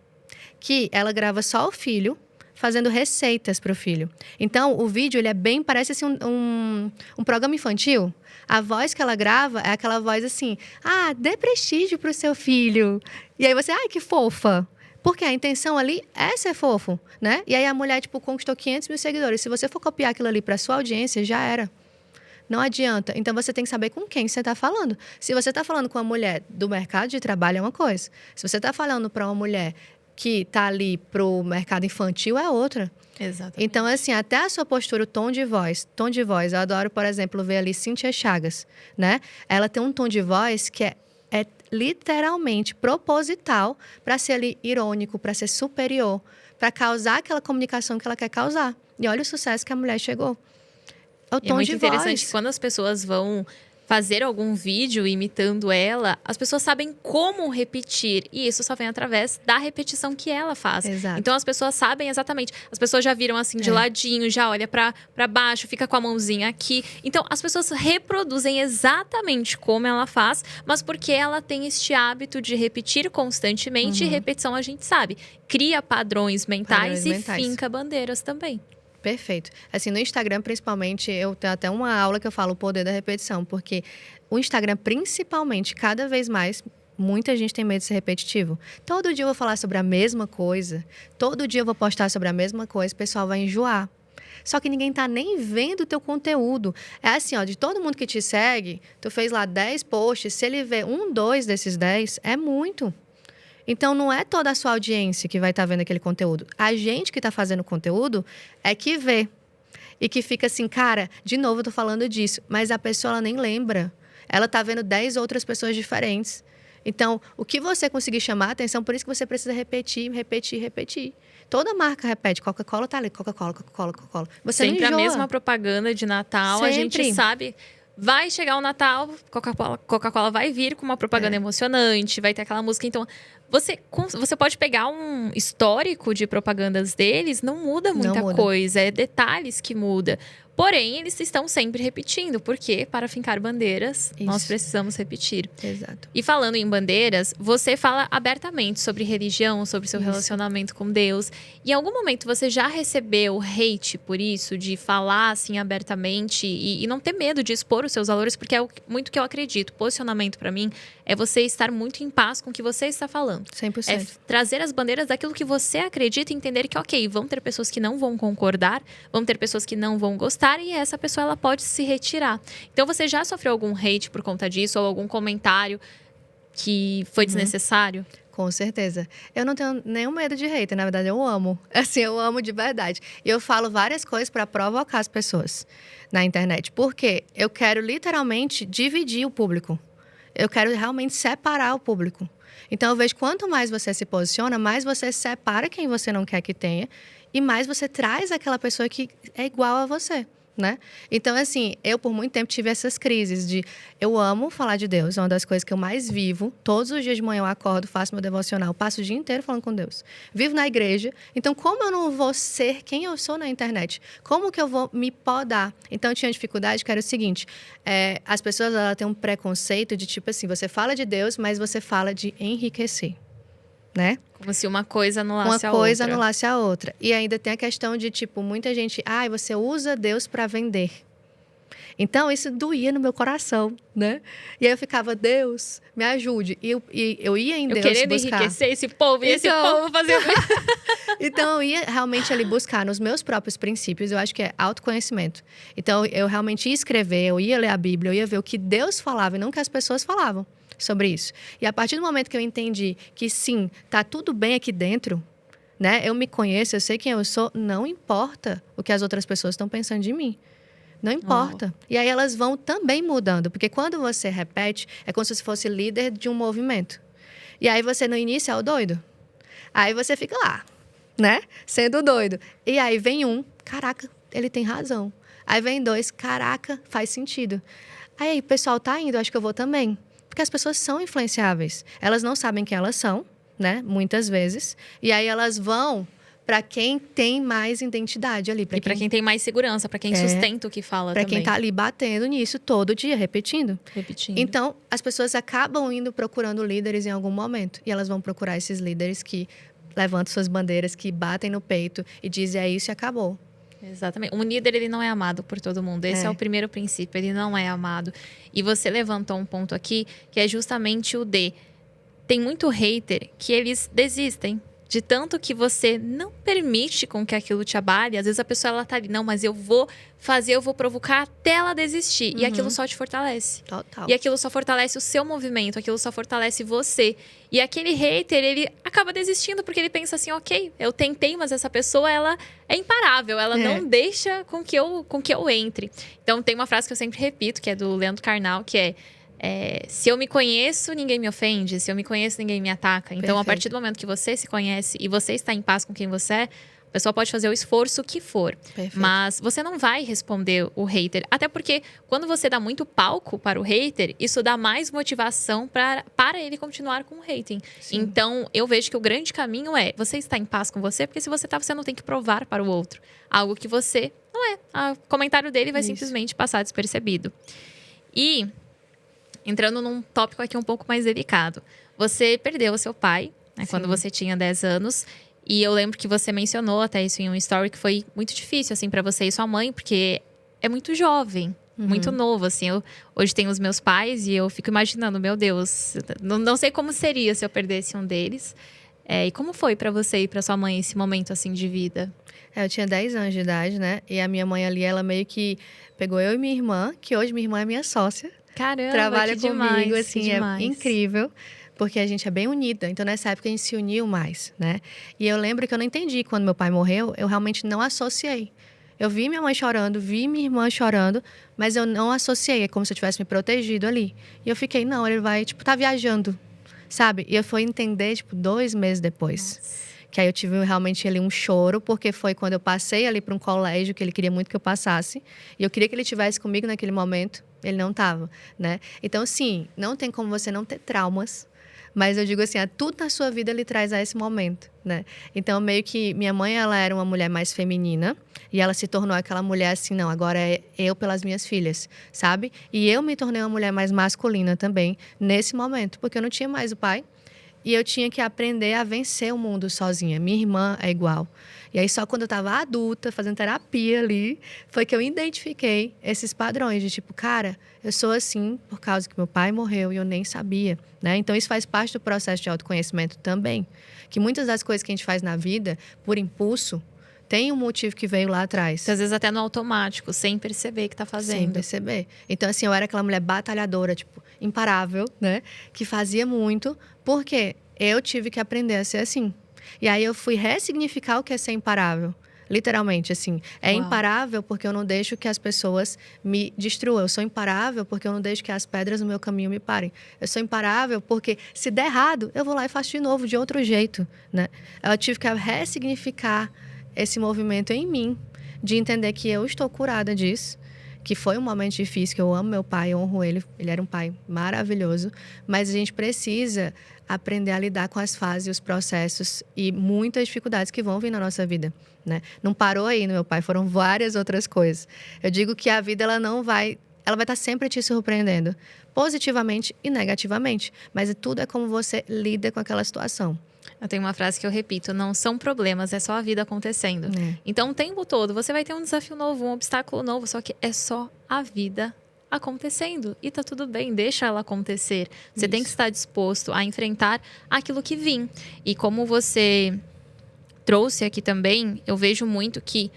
que ela grava só o filho, fazendo receitas para o filho. Então, o vídeo, ele é bem, parece assim um programa infantil. A voz que ela grava é aquela voz assim, dê prestígio pro seu filho. E aí você, que fofa. Porque a intenção ali é ser fofo, né? E aí a mulher, conquistou 500 mil seguidores. Se você for copiar aquilo ali para sua audiência, já era. Não adianta. Então, você tem que saber com quem você está falando. Se você está falando com uma mulher do mercado de trabalho, é uma coisa. Se você está falando para uma mulher que está ali para o mercado infantil, é outra. Exatamente. Então, assim, até a sua postura, o tom de voz. Eu adoro, por exemplo, ver ali Cíntia Chagas, né? Ela tem um tom de voz que é literalmente proposital para ser ali irônico, para ser superior, para causar aquela comunicação que ela quer causar. E olha o sucesso que a mulher chegou. É o tom de voz. É muito interessante quando as pessoas vão fazer algum vídeo imitando ela, as pessoas sabem como repetir. E isso só vem através da repetição que ela faz. Exato. Então, as pessoas sabem exatamente. As pessoas já viram assim de ladinho, já olha pra baixo, fica com a mãozinha aqui. Então, as pessoas reproduzem exatamente como ela faz, mas porque ela tem este hábito de repetir constantemente. E repetição, a gente sabe, cria padrões mentais finca bandeiras também. Perfeito. Assim, no Instagram, principalmente, eu tenho até uma aula que eu falo o poder da repetição, porque o Instagram, principalmente, cada vez mais, muita gente tem medo de ser repetitivo. Todo dia eu vou falar sobre a mesma coisa, todo dia eu vou postar sobre a mesma coisa, o pessoal vai enjoar. Só que ninguém tá nem vendo o teu conteúdo. É assim, de todo mundo que te segue, tu fez lá 10 posts, se ele vê 1, 2 desses 10, é muito. Então, não é toda a sua audiência que vai estar vendo aquele conteúdo. A gente que está fazendo o conteúdo é que vê. E que fica assim, cara, de novo eu tô falando disso. Mas a pessoa, ela nem lembra. Ela tá vendo 10 outras pessoas diferentes. Então, o que você conseguir chamar a atenção, por isso que você precisa repetir. Toda marca repete. Coca-Cola tá ali. Coca-Cola. Você sempre a mesma propaganda de Natal. Sempre. A gente sabe... Vai chegar o Natal, Coca-Cola vai vir com uma propaganda emocionante, vai ter aquela música. Então, você pode pegar um histórico de propagandas deles, não muda muita coisa, é detalhes que muda. Porém, eles estão sempre repetindo, porque para fincar bandeiras, nós precisamos repetir. Exato. E falando em bandeiras, você fala abertamente sobre religião, sobre seu relacionamento com Deus. Em algum momento você já recebeu hate por isso, de falar assim abertamente e não ter medo de expor os seus valores, porque é muito que eu acredito. Posicionamento para mim é você estar muito em paz com o que você está falando. 100%. É trazer as bandeiras daquilo que você acredita e entender que, ok, vão ter pessoas que não vão concordar, vão ter pessoas que não vão gostar, e essa pessoa ela pode se retirar. Então, você já sofreu algum hate por conta disso? Ou algum comentário que foi desnecessário? Com certeza. Eu não tenho nenhum medo de hater, na verdade, eu amo. Assim, eu amo de verdade. E eu falo várias coisas para provocar as pessoas na internet. Porque eu quero literalmente dividir o público. Eu quero realmente separar o público. Então, eu vejo quanto mais você se posiciona, mais você separa quem você não quer que tenha e mais você traz aquela pessoa que é igual a você, né? Então, assim, eu por muito tempo tive essas crises de... Eu amo falar de Deus, é uma das coisas que eu mais vivo. Todos os dias de manhã eu acordo, faço meu devocional, passo o dia inteiro falando com Deus. Vivo na igreja, então como eu não vou ser quem eu sou na internet? Como que eu vou me podar? Então, eu tinha dificuldade, que era o seguinte, as pessoas elas têm um preconceito de tipo assim, você fala de Deus, mas você fala de enriquecer, né? Como se uma coisa anulasse a outra. Uma coisa anulasse a outra. E ainda tem a questão de, tipo, muita gente... você usa Deus para vender. Então, isso doía no meu coração, né? E aí eu ficava, Deus, me ajude. E eu ia em Deus buscar... querendo enriquecer esse povo e esse povo fazer... Então, eu ia realmente ali buscar nos meus próprios princípios. Eu acho que é autoconhecimento. Então, eu realmente ia escrever, eu ia ler a Bíblia, eu ia ver o que Deus falava e não o que as pessoas falavam sobre isso. E a partir do momento que eu entendi que sim, tá tudo bem aqui dentro, né? Eu me conheço, eu sei quem eu sou, não importa o que as outras pessoas estão pensando de mim. Não importa. E aí elas vão também mudando, porque quando você repete, é como se você fosse líder de um movimento. E aí você no início é o doido. Aí você fica lá, né? Sendo doido. E aí vem um, caraca, ele tem razão. Aí vem dois, caraca, faz sentido. Aí o pessoal tá indo, acho que eu vou também. Porque as pessoas são influenciáveis. Elas não sabem quem elas são, né? Muitas vezes. E aí elas vão para quem tem mais identidade ali. E para quem tem mais segurança, para quem sustenta o que fala também. Para quem tá ali batendo nisso todo dia, repetindo. Então, as pessoas acabam indo procurando líderes em algum momento. E elas vão procurar esses líderes que levantam suas bandeiras, que batem no peito e dizem é isso e acabou. Exatamente. Um líder, ele não é amado por todo mundo. Esse é o primeiro princípio, ele não é amado. E você levantou um ponto aqui, que é justamente o de... Tem muito hater que eles desistem. De tanto que você não permite com que aquilo te abale. Às vezes a pessoa, ela tá ali, não, mas eu vou fazer, eu vou provocar até ela desistir. E aquilo só te fortalece. Total. E aquilo só fortalece o seu movimento, aquilo só fortalece você. E aquele hater, ele acaba desistindo porque ele pensa assim, ok, eu tentei, mas essa pessoa, ela é imparável. Ela não deixa com que eu entre. Então, tem uma frase que eu sempre repito, que é do Leandro Carnal, que é... se eu me conheço, ninguém me ofende. Se eu me conheço, ninguém me ataca. Então, Perfeito. A partir do momento que você se conhece e você está em paz com quem você é, a pessoa pode fazer o esforço que for. Perfeito. Mas você não vai responder o hater. Até porque, quando você dá muito palco para o hater, isso dá mais motivação para ele continuar com o hating. Sim. Então, eu vejo que o grande caminho é você estar em paz com você, porque se você está, você não tem que provar para o outro algo que você não é. O comentário dele vai simplesmente passar despercebido. E... entrando num tópico aqui um pouco mais delicado. Você perdeu o seu pai, né, quando você tinha 10 anos. E eu lembro que você mencionou até isso em um story, que foi muito difícil, assim, pra você e sua mãe. Porque é muito jovem, muito novo, assim. Eu hoje tenho os meus pais e eu fico imaginando, meu Deus, não sei como seria se eu perdesse um deles. E como foi pra você e pra sua mãe esse momento, assim, de vida? Eu tinha 10 anos de idade, né? E a minha mãe ali, ela meio que pegou eu e minha irmã, que hoje minha irmã é minha sócia. Caramba, Trabalha que comigo, demais, assim, que é demais. incrível. Porque a gente é bem unida. Então, nessa época, a gente se uniu mais, né? E eu lembro que eu não entendi. Quando meu pai morreu, eu realmente não associei. Eu vi minha mãe chorando, vi minha irmã chorando, mas eu não associei. É como se eu tivesse me protegido ali. E eu fiquei, não, ele vai, tipo, tá viajando, sabe? E eu fui entender, tipo, 2 meses depois. Nossa. Que aí eu tive realmente ali um choro, porque foi quando eu passei ali para um colégio que ele queria muito que eu passasse. E eu queria que ele estivesse comigo naquele momento. Ele não estava, né? Então, sim, não tem como você não ter traumas. Mas eu digo assim, tudo na sua vida lhe traz a esse momento, né? Então, meio que minha mãe, ela era uma mulher mais feminina. E ela se tornou aquela mulher assim, não, agora é eu pelas minhas filhas, sabe? E eu me tornei uma mulher mais masculina também, nesse momento. Porque eu não tinha mais o pai. E eu tinha que aprender a vencer o mundo sozinha. Minha irmã é igual. E aí, só quando eu estava adulta, fazendo terapia ali, foi que eu identifiquei esses padrões de tipo, cara, eu sou assim por causa que meu pai morreu e eu nem sabia, né? Então, isso faz parte do processo de autoconhecimento também. Que muitas das coisas que a gente faz na vida, por impulso, tem um motivo que veio lá atrás. Às vezes até no automático, sem perceber que tá fazendo. Sem perceber. Então, assim, eu era aquela mulher batalhadora, tipo, imparável, né? Que fazia muito, porque eu tive que aprender a ser assim. E aí eu fui ressignificar o que é ser imparável. Literalmente, assim. É Uau. Imparável porque eu não deixo que as pessoas me destruam. Eu sou imparável porque eu não deixo que as pedras no meu caminho me parem. Eu sou imparável porque, se der errado, eu vou lá e faço de novo, de outro jeito, né? Eu tive que ressignificar esse movimento em mim, de entender que eu estou curada disso, que foi um momento difícil, que eu amo meu pai, eu honro ele era um pai maravilhoso, mas a gente precisa aprender a lidar com as fases, os processos e muitas dificuldades que vão vir na nossa vida, né? Não parou aí no meu pai, foram várias outras coisas. Eu digo que a vida, ela vai estar sempre te surpreendendo, positivamente e negativamente, mas tudo é como você lida com aquela situação. Eu tenho uma frase que eu repito, não são problemas, é só a vida acontecendo. Então, o tempo todo, você vai ter um desafio novo, um obstáculo novo, só que é só a vida acontecendo. E tá tudo bem, deixa ela acontecer. Você tem que estar disposto a enfrentar aquilo que vem. E como você trouxe aqui também, eu vejo muito que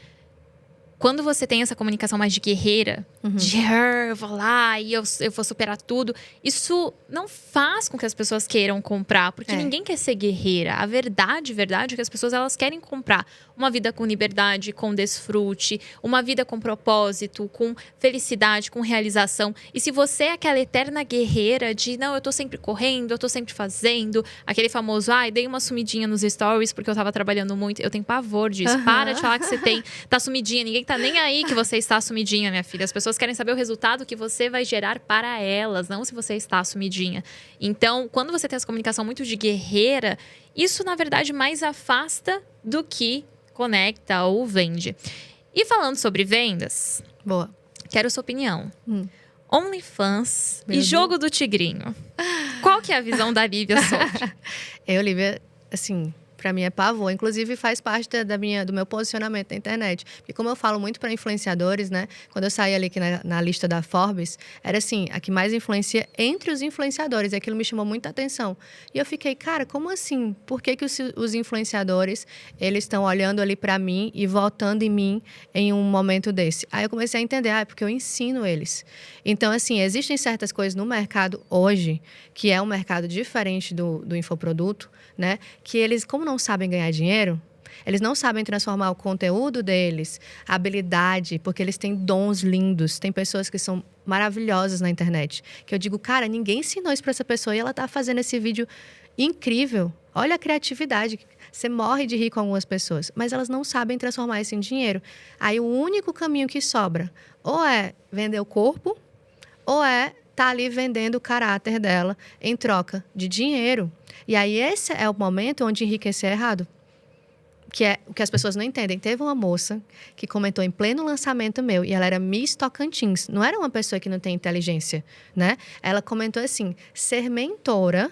quando você tem essa comunicação mais de guerreira, de eu vou lá e eu vou superar tudo, isso não faz com que as pessoas queiram comprar, porque ninguém quer ser guerreira. A verdade é que as pessoas, elas querem comprar uma vida com liberdade, com desfrute, uma vida com propósito, com felicidade, com realização. E se você é aquela eterna guerreira de, não, eu tô sempre correndo, eu tô sempre fazendo, aquele famoso, dei uma sumidinha nos stories porque eu tava trabalhando muito, eu tenho pavor disso. Para de falar que você tá sumidinha, ninguém tá nem aí que você está sumidinha, minha filha. As pessoas querem saber o resultado que você vai gerar para elas, não se você está sumidinha. Então, quando você tem essa comunicação muito de guerreira, isso, na verdade, mais afasta do que conecta ou vende. E falando sobre vendas, Boa. Quero sua opinião. OnlyFans Meu e Jogo do Tigrinho. Qual que é a visão da Lívia sobre? Eu, Lívia, assim, Pra mim é pavor. Inclusive, faz parte do meu posicionamento na internet. Porque como eu falo muito para influenciadores, né? Quando eu saí ali aqui na lista da Forbes, era assim, a que mais influencia entre os influenciadores. E aquilo me chamou muita atenção. E eu fiquei, cara, como assim? Por que os influenciadores, eles estão olhando ali para mim e votando em mim em um momento desse? Aí eu comecei a entender, é porque eu ensino eles. Então, assim, existem certas coisas no mercado hoje, que é um mercado diferente do infoproduto, né? Que eles, como não sabem ganhar dinheiro, eles não sabem transformar o conteúdo deles, a habilidade, porque eles têm dons lindos. Tem pessoas que são maravilhosas na internet. Que eu digo, cara, ninguém ensinou isso para essa pessoa e ela tá fazendo esse vídeo incrível. Olha a criatividade. Você morre de rir com algumas pessoas, mas elas não sabem transformar isso em dinheiro. Aí o único caminho que sobra ou é vender o corpo, ou é tá ali vendendo o caráter dela em troca de dinheiro. E aí esse é o momento onde enriquecer é errado. Que é o que as pessoas não entendem. Teve uma moça que comentou em pleno lançamento meu, e ela era Miss Tocantins. Não era uma pessoa que não tem inteligência, né? Ela comentou assim, ser mentora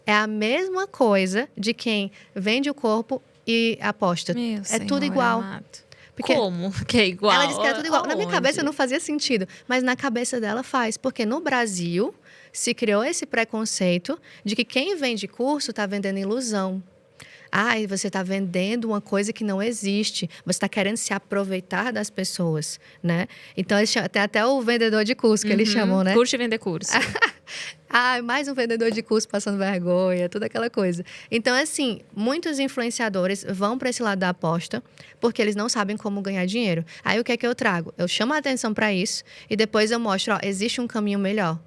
é a mesma coisa de quem vende o corpo e aposta. Meu é tudo igual. Porque como que é igual? Ela disse que era tudo igual. Na minha Aonde? cabeça não fazia sentido, mas na cabeça dela faz. Porque no Brasil se criou esse preconceito de que quem vende curso está vendendo ilusão. Ah, você está vendendo uma coisa que não existe. Você está querendo se aproveitar das pessoas, né? Então, tem até o vendedor de curso, que eles chamam, né? Curso e vender curso. Mais um vendedor de curso passando vergonha, toda aquela coisa. Então, assim, muitos influenciadores vão para esse lado da aposta porque eles não sabem como ganhar dinheiro. Aí, o que é que eu trago? Eu chamo a atenção para isso e depois eu mostro, ó, existe um caminho melhor.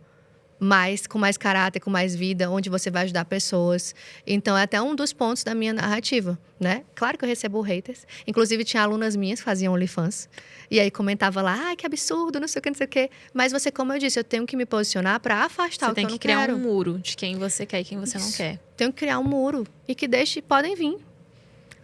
Com mais caráter, com mais vida, onde você vai ajudar pessoas. Então, é até um dos pontos da minha narrativa, né? Claro que eu recebo haters. Inclusive, tinha alunas minhas que faziam OnlyFans. E aí, comentava lá, que absurdo, não sei o que, não sei o que. Mas você, como eu disse, eu tenho que me posicionar para afastar o que eu não quero. Você tem que criar um muro de quem você quer e quem você não quer. Tenho que criar um muro. E que podem vir.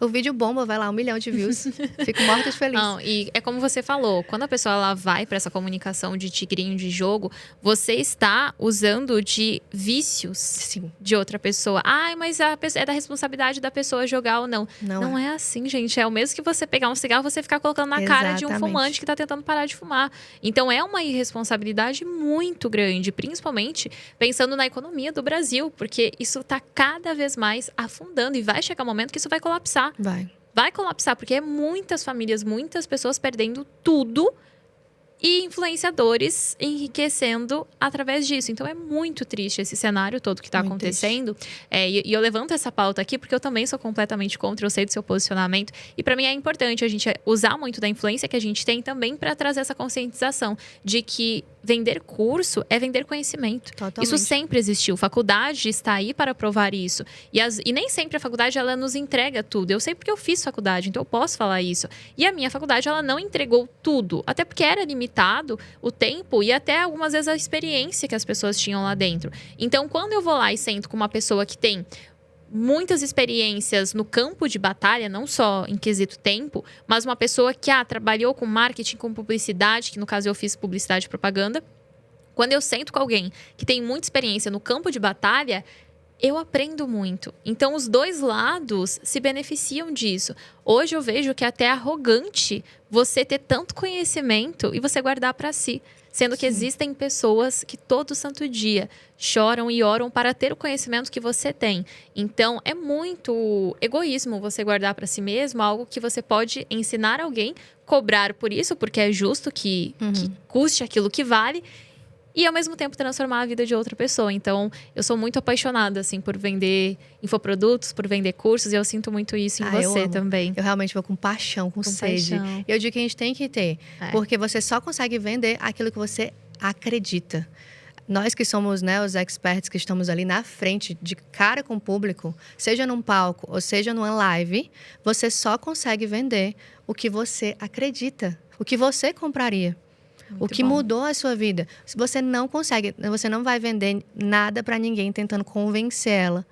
O vídeo bomba, vai lá, 1 milhão de views. Fico morta de feliz. Não, e é como você falou, quando a pessoa ela vai para essa comunicação de tigrinho de jogo, você está usando de vícios Sim. de outra pessoa. Ai, mas é da responsabilidade da pessoa jogar ou não. Não é assim, gente. É o mesmo que você pegar um cigarro e você ficar colocando na cara de um fumante que está tentando parar de fumar. Então, é uma irresponsabilidade muito grande, principalmente pensando na economia do Brasil, porque isso está cada vez mais afundando e vai chegar um momento que isso vai colapsar. Vai colapsar, porque é muitas famílias, muitas pessoas perdendo tudo e influenciadores enriquecendo através disso. Então, é muito triste esse cenário todo que está acontecendo. E eu levanto essa pauta aqui porque eu também sou completamente contra, eu sei do seu posicionamento. E para mim é importante a gente usar muito da influência que a gente tem também para trazer essa conscientização de que vender curso é vender conhecimento. Totalmente. Isso sempre existiu. Faculdade está aí para provar isso. E nem sempre a faculdade ela nos entrega tudo. Eu sei porque eu fiz faculdade, então eu posso falar isso. E a minha faculdade ela não entregou tudo. Até porque era limitado o tempo e até algumas vezes a experiência que as pessoas tinham lá dentro. Então, quando eu vou lá e sento com uma pessoa que tem muitas experiências no campo de batalha, não só em quesito tempo, mas uma pessoa que trabalhou com marketing, com publicidade, que no caso eu fiz publicidade e propaganda. Quando eu sento com alguém que tem muita experiência no campo de batalha, eu aprendo muito. Então, os dois lados se beneficiam disso. Hoje eu vejo que é até arrogante você ter tanto conhecimento e você guardar para si. Sendo que existem pessoas que todo santo dia choram e oram para ter o conhecimento que você tem. Então, é muito egoísmo você guardar para si mesmo algo que você pode ensinar alguém, cobrar por isso, porque é justo que custe aquilo que vale, e ao mesmo tempo transformar a vida de outra pessoa. Então, eu sou muito apaixonada assim por vender infoprodutos, por vender cursos, e eu sinto muito isso em você também. Eu realmente vou com paixão, com sede. E eu digo que a gente tem que ter, porque você só consegue vender aquilo que você acredita. Nós que somos, né, os experts que estamos ali na frente, de cara com o público, seja num palco ou seja numa live, você só consegue vender o que você acredita, o que você compraria. Muito o que mudou a sua vida. Se você não consegue, você não vai vender nada para ninguém tentando convencer ela.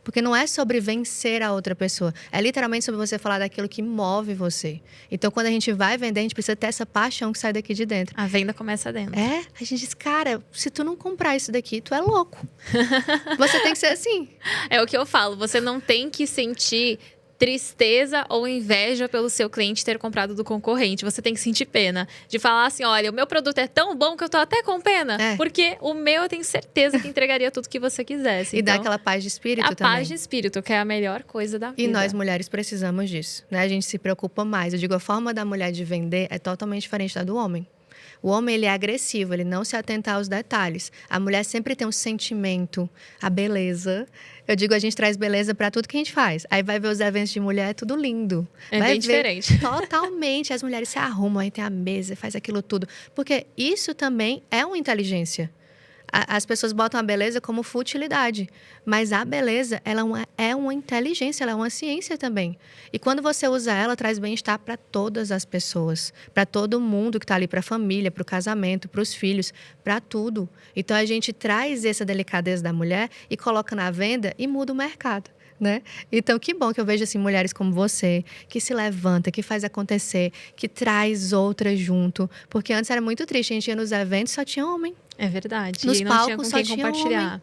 Porque não é sobre vencer a outra pessoa. É literalmente sobre você falar daquilo que move você. Então, quando a gente vai vender, a gente precisa ter essa paixão que sai daqui de dentro. A venda começa dentro. A gente diz, cara, se tu não comprar isso daqui, tu é louco. Você tem que ser assim. É o que eu falo, você não tem que sentir tristeza ou inveja pelo seu cliente ter comprado do concorrente. Você tem que sentir pena. De falar assim, olha, o meu produto é tão bom que eu tô até com pena. Porque o meu eu tenho certeza que entregaria tudo que você quisesse. E dá aquela paz de espírito também. A paz de espírito, que é a melhor coisa da vida. E nós mulheres precisamos disso, né? A gente se preocupa mais. Eu digo, a forma da mulher de vender é totalmente diferente da do homem. O homem, ele é agressivo, ele não se atenta aos detalhes. A mulher sempre tem um sentimento, a beleza. Eu digo, a gente traz beleza para tudo que a gente faz. Aí vai ver os eventos de mulher, é tudo lindo. Bem diferente. Totalmente. As mulheres se arrumam, aí tem a mesa, faz aquilo tudo. Porque isso também é uma inteligência. As pessoas botam a beleza como futilidade, mas a beleza, ela é uma inteligência, ela é uma ciência também. E quando você usa ela, traz bem-estar para todas as pessoas, para todo mundo que está ali, para a família, para o casamento, para os filhos, para tudo. Então, a gente traz essa delicadeza da mulher e coloca na venda e muda o mercado. Né? Então, que bom que eu vejo assim, mulheres como você, que se levanta, que faz acontecer, que traz outras junto. Porque antes era muito triste, a gente ia nos eventos e só tinha homem. É verdade. Nos e não palcos tinha com quem só tinha compartilhar. Homem.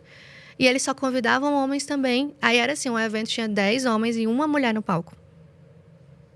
E eles só convidavam homens também. Aí era assim, um evento tinha 10 homens e uma mulher no palco.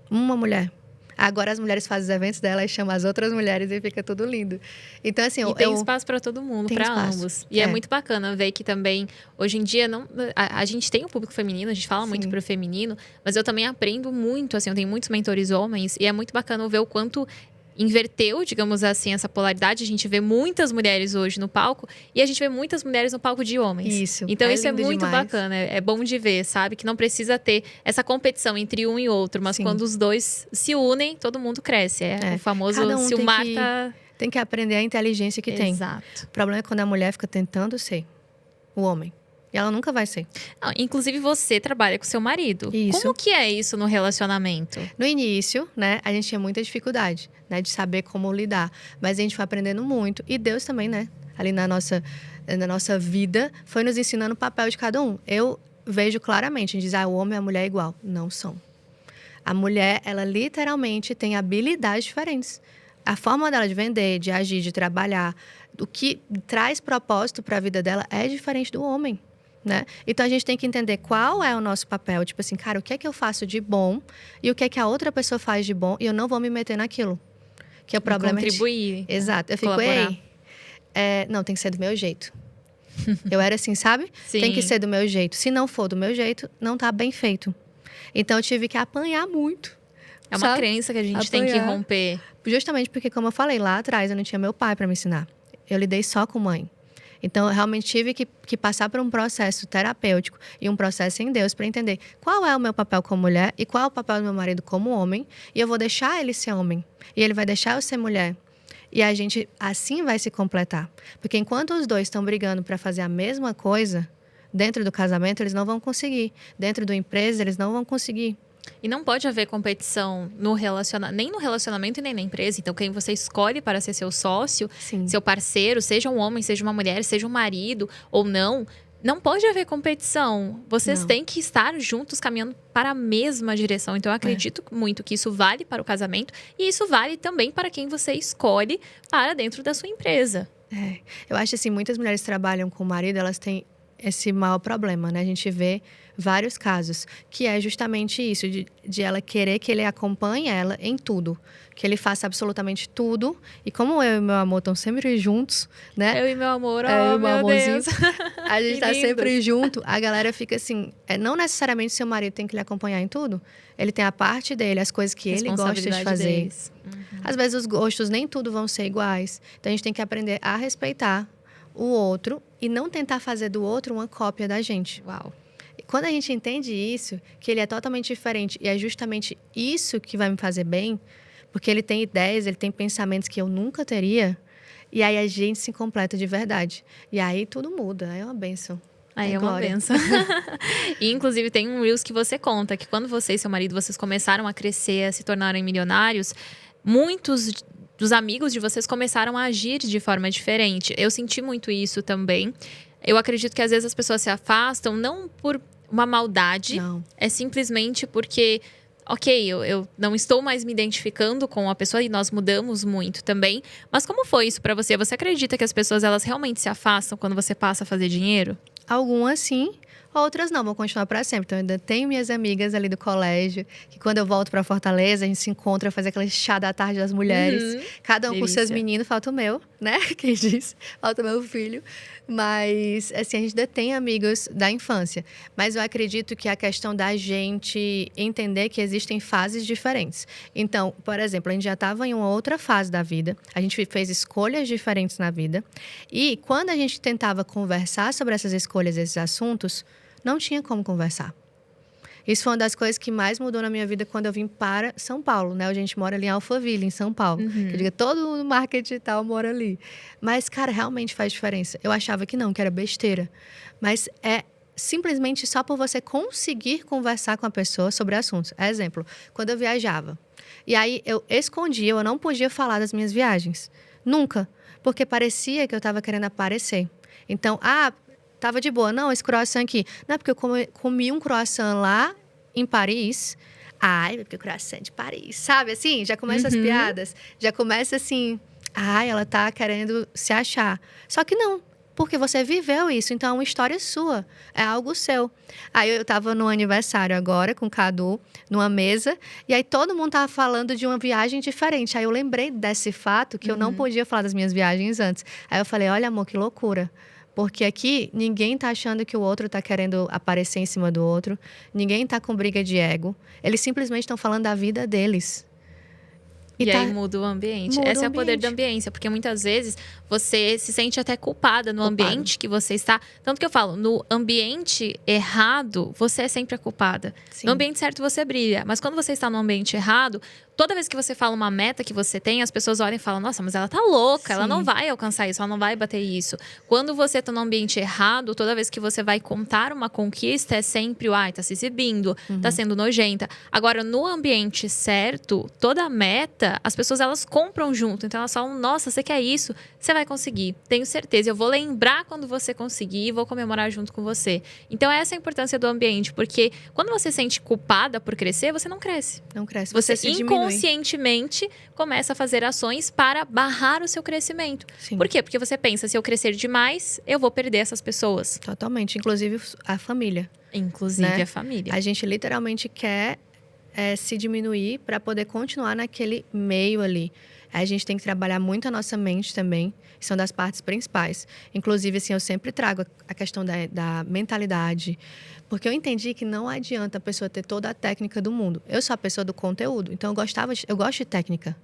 Uma mulher. Agora as mulheres fazem os eventos dela e chamam as outras mulheres e fica tudo lindo. Então, assim, e tem espaço para todo mundo, para ambos. E é muito bacana ver que também, hoje em dia, a gente tem um público feminino, a gente fala muito pro feminino, mas eu também aprendo muito, assim, eu tenho muitos mentores homens, e é muito bacana ver o quanto inverteu, digamos assim, essa polaridade. A gente vê muitas mulheres hoje no palco e a gente vê muitas mulheres no palco de homens. Isso. Então isso é muito demais. bacana, é bom de ver, sabe? Que não precisa ter essa competição entre um e outro, mas quando os dois se unem, todo mundo cresce. É o famoso, se o mar tá... Tem que aprender a inteligência que tem. Exato. O problema é quando a mulher fica tentando ser o homem. E ela nunca vai ser. Não, inclusive, você trabalha com seu marido. Isso. Como que é isso no relacionamento? No início, né, a gente tinha muita dificuldade, né, de saber como lidar. Mas a gente foi aprendendo muito. E Deus também, né, ali na nossa vida, foi nos ensinando o papel de cada um. Eu vejo claramente, a gente diz, o homem e a mulher é igual. Não são. A mulher, ela literalmente tem habilidades diferentes. A forma dela de vender, de agir, de trabalhar, o que traz propósito para a vida dela é diferente do homem. Né? Então, a gente tem que entender qual é o nosso papel. Tipo assim, cara, o que é que eu faço de bom e o que é que a outra pessoa faz de bom e eu não vou me meter naquilo. Que o problema contribuir. Exato. Eu fico, não, tem que ser do meu jeito. Eu era assim, sabe? Sim. Tem que ser do meu jeito. Se não for do meu jeito, não tá bem feito. Então, eu tive que apanhar muito. É uma crença que a gente tem que romper. Justamente porque, como eu falei lá atrás, eu não tinha meu pai para me ensinar. Eu lidei só com mãe. Então, eu realmente tive que passar por um processo terapêutico e um processo em Deus para entender qual é o meu papel como mulher e qual é o papel do meu marido como homem. E eu vou deixar ele ser homem. E ele vai deixar eu ser mulher. E a gente, assim, vai se completar. Porque enquanto os dois estão brigando para fazer a mesma coisa, dentro do casamento, eles não vão conseguir. Dentro da empresa, eles não vão conseguir. E não pode haver competição nem no relacionamento e nem na empresa. Então, quem você escolhe para ser seu sócio, seu parceiro, seja um homem, seja uma mulher, seja um marido ou não pode haver competição. Vocês têm que estar juntos caminhando para a mesma direção. Então, eu acredito muito que isso vale para o casamento e isso vale também para quem você escolhe para dentro da sua empresa. Eu acho assim, muitas mulheres que trabalham com o marido, elas têm esse maior problema, né? A gente vê vários casos, que é justamente isso, de ela querer que ele acompanhe ela em tudo, que ele faça absolutamente tudo. E como eu e meu amor estão sempre juntos, né? Eu e meu amor, meu Deus. A gente tá sempre junto, a galera fica assim, não necessariamente seu marido tem que lhe acompanhar em tudo, ele tem a parte dele, as coisas que ele gosta de fazer. Às vezes os gostos nem tudo vão ser iguais, então a gente tem que aprender a respeitar o outro e não tentar fazer do outro uma cópia da gente. Uau! Quando a gente entende isso, que ele é totalmente diferente e é justamente isso que vai me fazer bem, porque ele tem ideias, ele tem pensamentos que eu nunca teria, e aí a gente se completa de verdade. E aí tudo muda, aí é uma bênção. Aí é uma bênção. E, inclusive, tem um Reels que você conta que quando você e seu marido, vocês começaram a crescer, a se tornarem milionários, muitos dos amigos de vocês começaram a agir de forma diferente. Eu senti muito isso também. Eu acredito que às vezes as pessoas se afastam, não por uma maldade, é simplesmente porque, eu não estou mais me identificando com a pessoa e nós mudamos muito também. Mas como foi isso pra você? Você acredita que as pessoas elas realmente se afastam quando você passa a fazer dinheiro? Algumas sim, Outras não, vão continuar para sempre. Então, eu ainda tenho minhas amigas ali do colégio, que quando eu volto para Fortaleza, a gente se encontra, faz aquele chá da tarde das mulheres. Cada um com seus meninos, falta o meu, né? Quem disse? Falta o meu filho. Mas, assim, a gente ainda tem amigos da infância. Mas eu acredito que a questão da gente entender que existem fases diferentes. Então, por exemplo, a gente já estava em uma outra fase da vida. A gente fez escolhas diferentes na vida. E quando a gente tentava conversar sobre essas escolhas, esses assuntos, não tinha como conversar. Isso foi uma das coisas que mais mudou na minha vida quando eu vim para São Paulo, né? A gente mora ali em Alphaville, em São Paulo. Que eu digo, todo mundo no marketing digital mora ali. Mas, cara, realmente faz diferença. Eu achava que não, que era besteira. Mas é simplesmente só por você conseguir conversar com a pessoa sobre assuntos. Exemplo, quando eu viajava. E aí eu escondia, eu não podia falar das minhas viagens. Nunca. Porque parecia que eu estava querendo aparecer. Então, tava de boa. Não, esse croissant aqui. Não, porque eu comi um croissant lá em Paris. Ai, porque o croissant é de Paris. Sabe, assim? Já começa as piadas. Já começa assim... Ai, ela tá querendo se achar. Só que não. Porque você viveu isso. Então, é uma história sua. É algo seu. Aí, eu tava no aniversário agora, com o Cadu, numa mesa. E aí, todo mundo tava falando de uma viagem diferente. Aí, eu lembrei desse fato que eu não podia falar das minhas viagens antes. Aí, eu falei, olha, amor, que loucura. Porque aqui, ninguém tá achando que o outro tá querendo aparecer em cima do outro. Ninguém tá com briga de ego. Eles simplesmente estão falando da vida deles. E aí muda o ambiente. Esse é o poder da ambiência. Porque muitas vezes você se sente até culpada no ambiente que você está. Tanto que eu falo, no ambiente errado, você é sempre a culpada. Sim. No ambiente certo, você brilha. Mas quando você está no ambiente errado, toda vez que você fala uma meta que você tem, as pessoas olham e falam, nossa, mas ela tá louca, ela não vai alcançar isso, ela não vai bater isso. Quando você tá no ambiente errado, toda vez que você vai contar uma conquista, é sempre tá se exibindo, tá sendo nojenta. Agora, no ambiente certo, toda meta, as pessoas, elas compram junto. Então, elas falam, nossa, você quer isso? Você vai conseguir. Tenho certeza. Eu vou lembrar quando você conseguir e vou comemorar junto com você. Então, essa é a importância do ambiente. Porque quando você se sente culpada por crescer, você não cresce. Não cresce. Você se inconscientemente começa a fazer ações para barrar o seu crescimento. Sim. Por quê? Porque você pensa, se eu crescer demais, eu vou perder essas pessoas. Totalmente. Inclusive a família. Inclusive, né? A família. A gente literalmente quer se diminuir para poder continuar naquele meio ali. A gente tem que trabalhar muito a nossa mente também. São das partes principais. Inclusive, assim, eu sempre trago a questão da mentalidade. Porque eu entendi que não adianta a pessoa ter toda a técnica do mundo. Eu sou a pessoa do conteúdo, então eu gosto de técnica.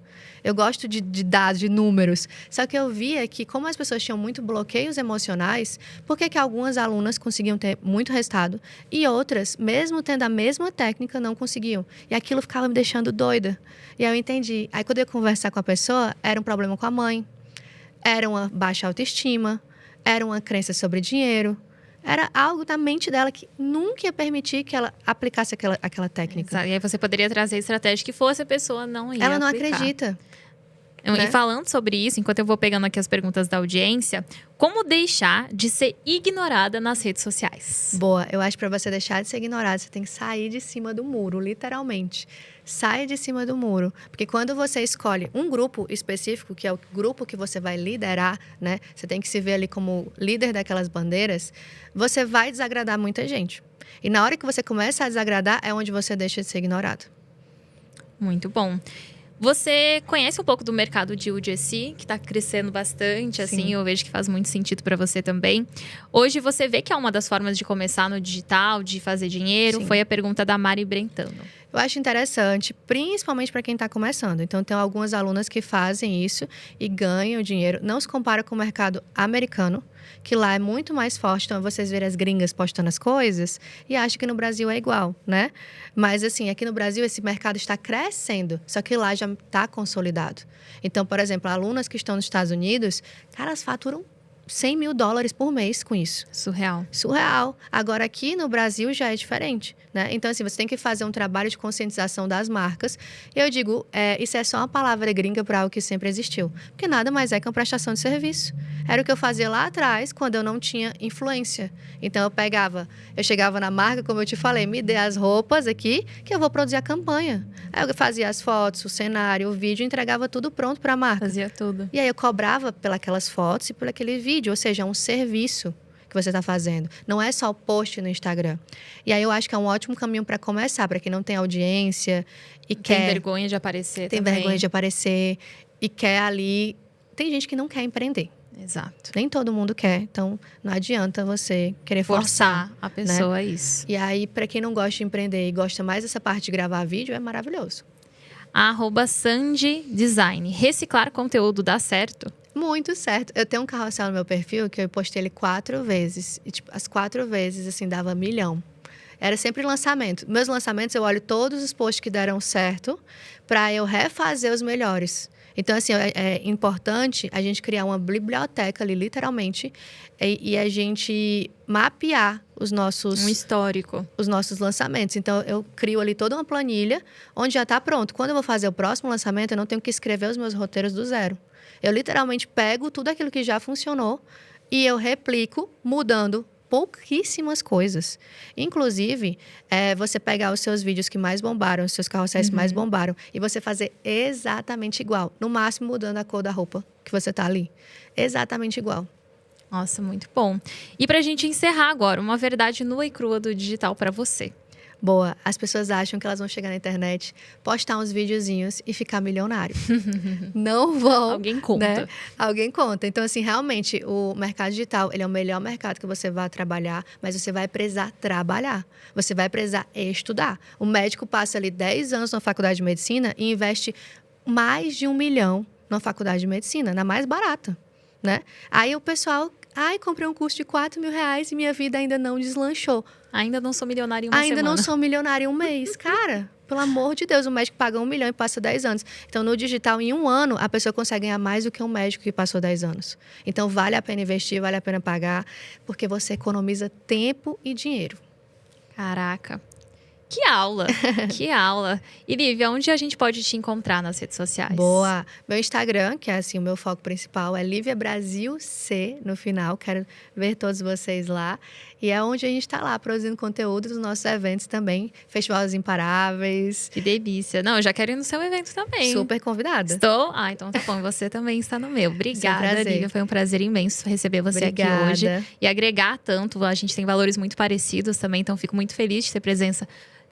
Eu gosto de dados, de números. Só que eu via que, como as pessoas tinham muito bloqueios emocionais, por que algumas alunas conseguiam ter muito resultado e outras, mesmo tendo a mesma técnica, não conseguiam? E aquilo ficava me deixando doida. E aí eu entendi. Aí, quando eu ia conversar com a pessoa, era um problema com a mãe, era uma baixa autoestima, era uma crença sobre dinheiro. Era algo da mente dela que nunca ia permitir que ela aplicasse aquela técnica. Exato. E aí você poderia trazer a estratégia que fosse, a pessoa não ia Ela não aplicar. acredita. E falando sobre isso, enquanto eu vou pegando aqui as perguntas da audiência, como deixar de ser ignorada nas redes sociais? Boa, eu acho que para você deixar de ser ignorada, você tem que sair de cima do muro, literalmente. Saia de cima do muro. Porque quando você escolhe um grupo específico, que é o grupo que você vai liderar, né? Você tem que se ver ali como líder daquelas bandeiras, você vai desagradar muita gente. E na hora que você começa a desagradar, é onde você deixa de ser ignorado. Muito bom. Você conhece um pouco do mercado de UGC, que está crescendo bastante, assim, Sim. Eu vejo que faz muito sentido para você também. Hoje você vê que é uma das formas de começar no digital, de fazer dinheiro. Sim. Foi a pergunta da Mari Brentano. Eu acho interessante, principalmente para quem está começando. Então, tem algumas alunas que fazem isso e ganham dinheiro. Não se compara com o mercado americano, que lá é muito mais forte. Então, vocês verem as gringas postando as coisas e acham que no Brasil é igual, né? Mas, assim, aqui no Brasil, esse mercado está crescendo, só que lá já está consolidado. Então, por exemplo, alunas que estão nos Estados Unidos, cara, elas faturam $100 mil por mês com isso. Surreal. Surreal. Agora, aqui no Brasil já é diferente, né? Então, assim, você tem que fazer um trabalho de conscientização das marcas. E eu digo, isso é só uma palavra gringa para algo que sempre existiu. Porque nada mais é que uma prestação de serviço. Era o que eu fazia lá atrás, quando eu não tinha influência. Então, eu chegava na marca, como eu te falei, me dê as roupas aqui, que eu vou produzir a campanha. Aí eu fazia as fotos, o cenário, o vídeo, entregava tudo pronto para a marca. Fazia tudo. E aí eu cobrava pelas fotos e por aquele vídeo, ou seja, um serviço que você está fazendo. Não é só o post no Instagram. E aí eu acho que é um ótimo caminho para começar, para quem não tem audiência e Tem quer... vergonha de aparecer Tem também. vergonha de aparecer e quer ali... Tem gente que não quer empreender. Exato. Nem todo mundo quer, então não adianta você querer forçar A pessoa né? a isso. E aí, para quem não gosta de empreender e gosta mais dessa parte de gravar vídeo, é maravilhoso. @Sandy Design. Reciclar conteúdo dá certo? Muito certo. Eu tenho um carrossel no meu perfil que eu postei ele 4 vezes. E, tipo, as 4 vezes, assim, dava 1 milhão. Era sempre lançamento. Meus lançamentos, eu olho todos os posts que deram certo para eu refazer os melhores. Então, assim, é importante a gente criar uma biblioteca ali, literalmente, e a gente mapear os nossos... Um histórico. Os nossos lançamentos. Então, eu crio ali toda uma planilha onde já está pronto. Quando eu vou fazer o próximo lançamento, eu não tenho que escrever os meus roteiros do zero. Eu literalmente pego tudo aquilo que já funcionou e eu replico, mudando pouquíssimas coisas. Inclusive, você pegar os seus vídeos que mais bombaram, os seus carrosséis que mais bombaram, e você fazer exatamente igual. No máximo, mudando a cor da roupa que você tá ali. Exatamente igual. Nossa, muito bom. E pra gente encerrar agora, uma verdade nua e crua do digital pra você. Boa, as pessoas acham que elas vão chegar na internet, postar uns videozinhos e ficar milionário. Não vão. Alguém conta. Né? Alguém conta. Então, assim, realmente, o mercado digital, ele é o melhor mercado que você vai trabalhar, mas você vai precisar trabalhar. Você vai precisar estudar. O médico passa ali 10 anos na faculdade de medicina e investe mais de 1 milhão na faculdade de medicina, na mais barata, né? Aí o pessoal... comprei um curso de 4 mil reais e minha vida ainda não deslanchou. Ainda não sou milionária em uma semana. Ainda não sou milionária em um mês. Cara, pelo amor de Deus, o médico paga 1 milhão e passa 10 anos. Então, no digital, em 1 ano, a pessoa consegue ganhar mais do que um médico que passou 10 anos. Então, vale a pena investir, vale a pena pagar, porque você economiza tempo e dinheiro. Caraca. Que aula, que aula. E Lívia, onde a gente pode te encontrar nas redes sociais? Boa. Meu Instagram, que é assim o meu foco principal, é Lívia Brasil C no final. Quero ver todos vocês lá. E é onde a gente está lá produzindo conteúdo dos nossos eventos também. Festival dos Imparáveis. Que delícia. Não, eu já quero ir no seu evento também. Super convidada. Estou? Então tá bom. Você também está no meu. Obrigada, Lívia. Foi um prazer imenso receber você aqui hoje. E agregar tanto. A gente tem valores muito parecidos também, então fico muito feliz de ter presença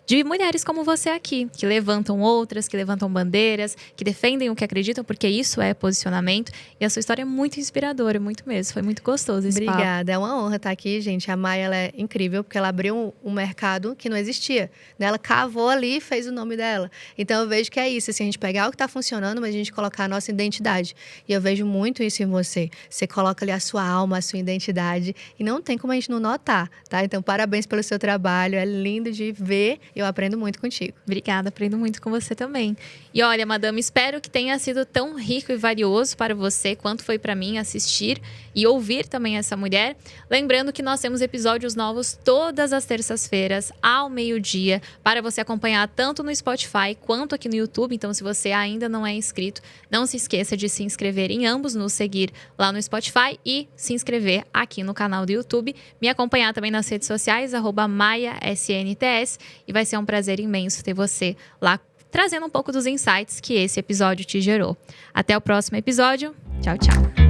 de mulheres como você aqui, que levantam outras, que levantam bandeiras, que defendem o que acreditam, porque isso é posicionamento. E a sua história é muito inspiradora, muito mesmo. Foi muito gostoso esse papo. Obrigada, é uma honra estar aqui, gente. A Maia, ela é incrível, porque ela abriu um mercado que não existia. Ela cavou ali e fez o nome dela. Então, eu vejo que é isso, assim, a gente pegar o que está funcionando, mas a gente colocar a nossa identidade. E eu vejo muito isso em você. Você coloca ali a sua alma, a sua identidade, e não tem como a gente não notar, tá? Então, parabéns pelo seu trabalho, é lindo de ver. Eu aprendo muito contigo. Obrigada, aprendo muito com você também. E olha, madame, espero que tenha sido tão rico e valioso para você quanto foi para mim assistir e ouvir também essa mulher. Lembrando que nós temos episódios novos todas as terças-feiras, ao meio-dia, para você acompanhar tanto no Spotify quanto aqui no YouTube. Então, se você ainda não é inscrito, não se esqueça de se inscrever em ambos, nos seguir lá no Spotify e se inscrever aqui no canal do YouTube. Me acompanhar também nas redes sociais, @MaiaSNTS, e vai ser um prazer imenso ter você lá trazendo um pouco dos insights que esse episódio te gerou. Até o próximo episódio. Tchau, tchau.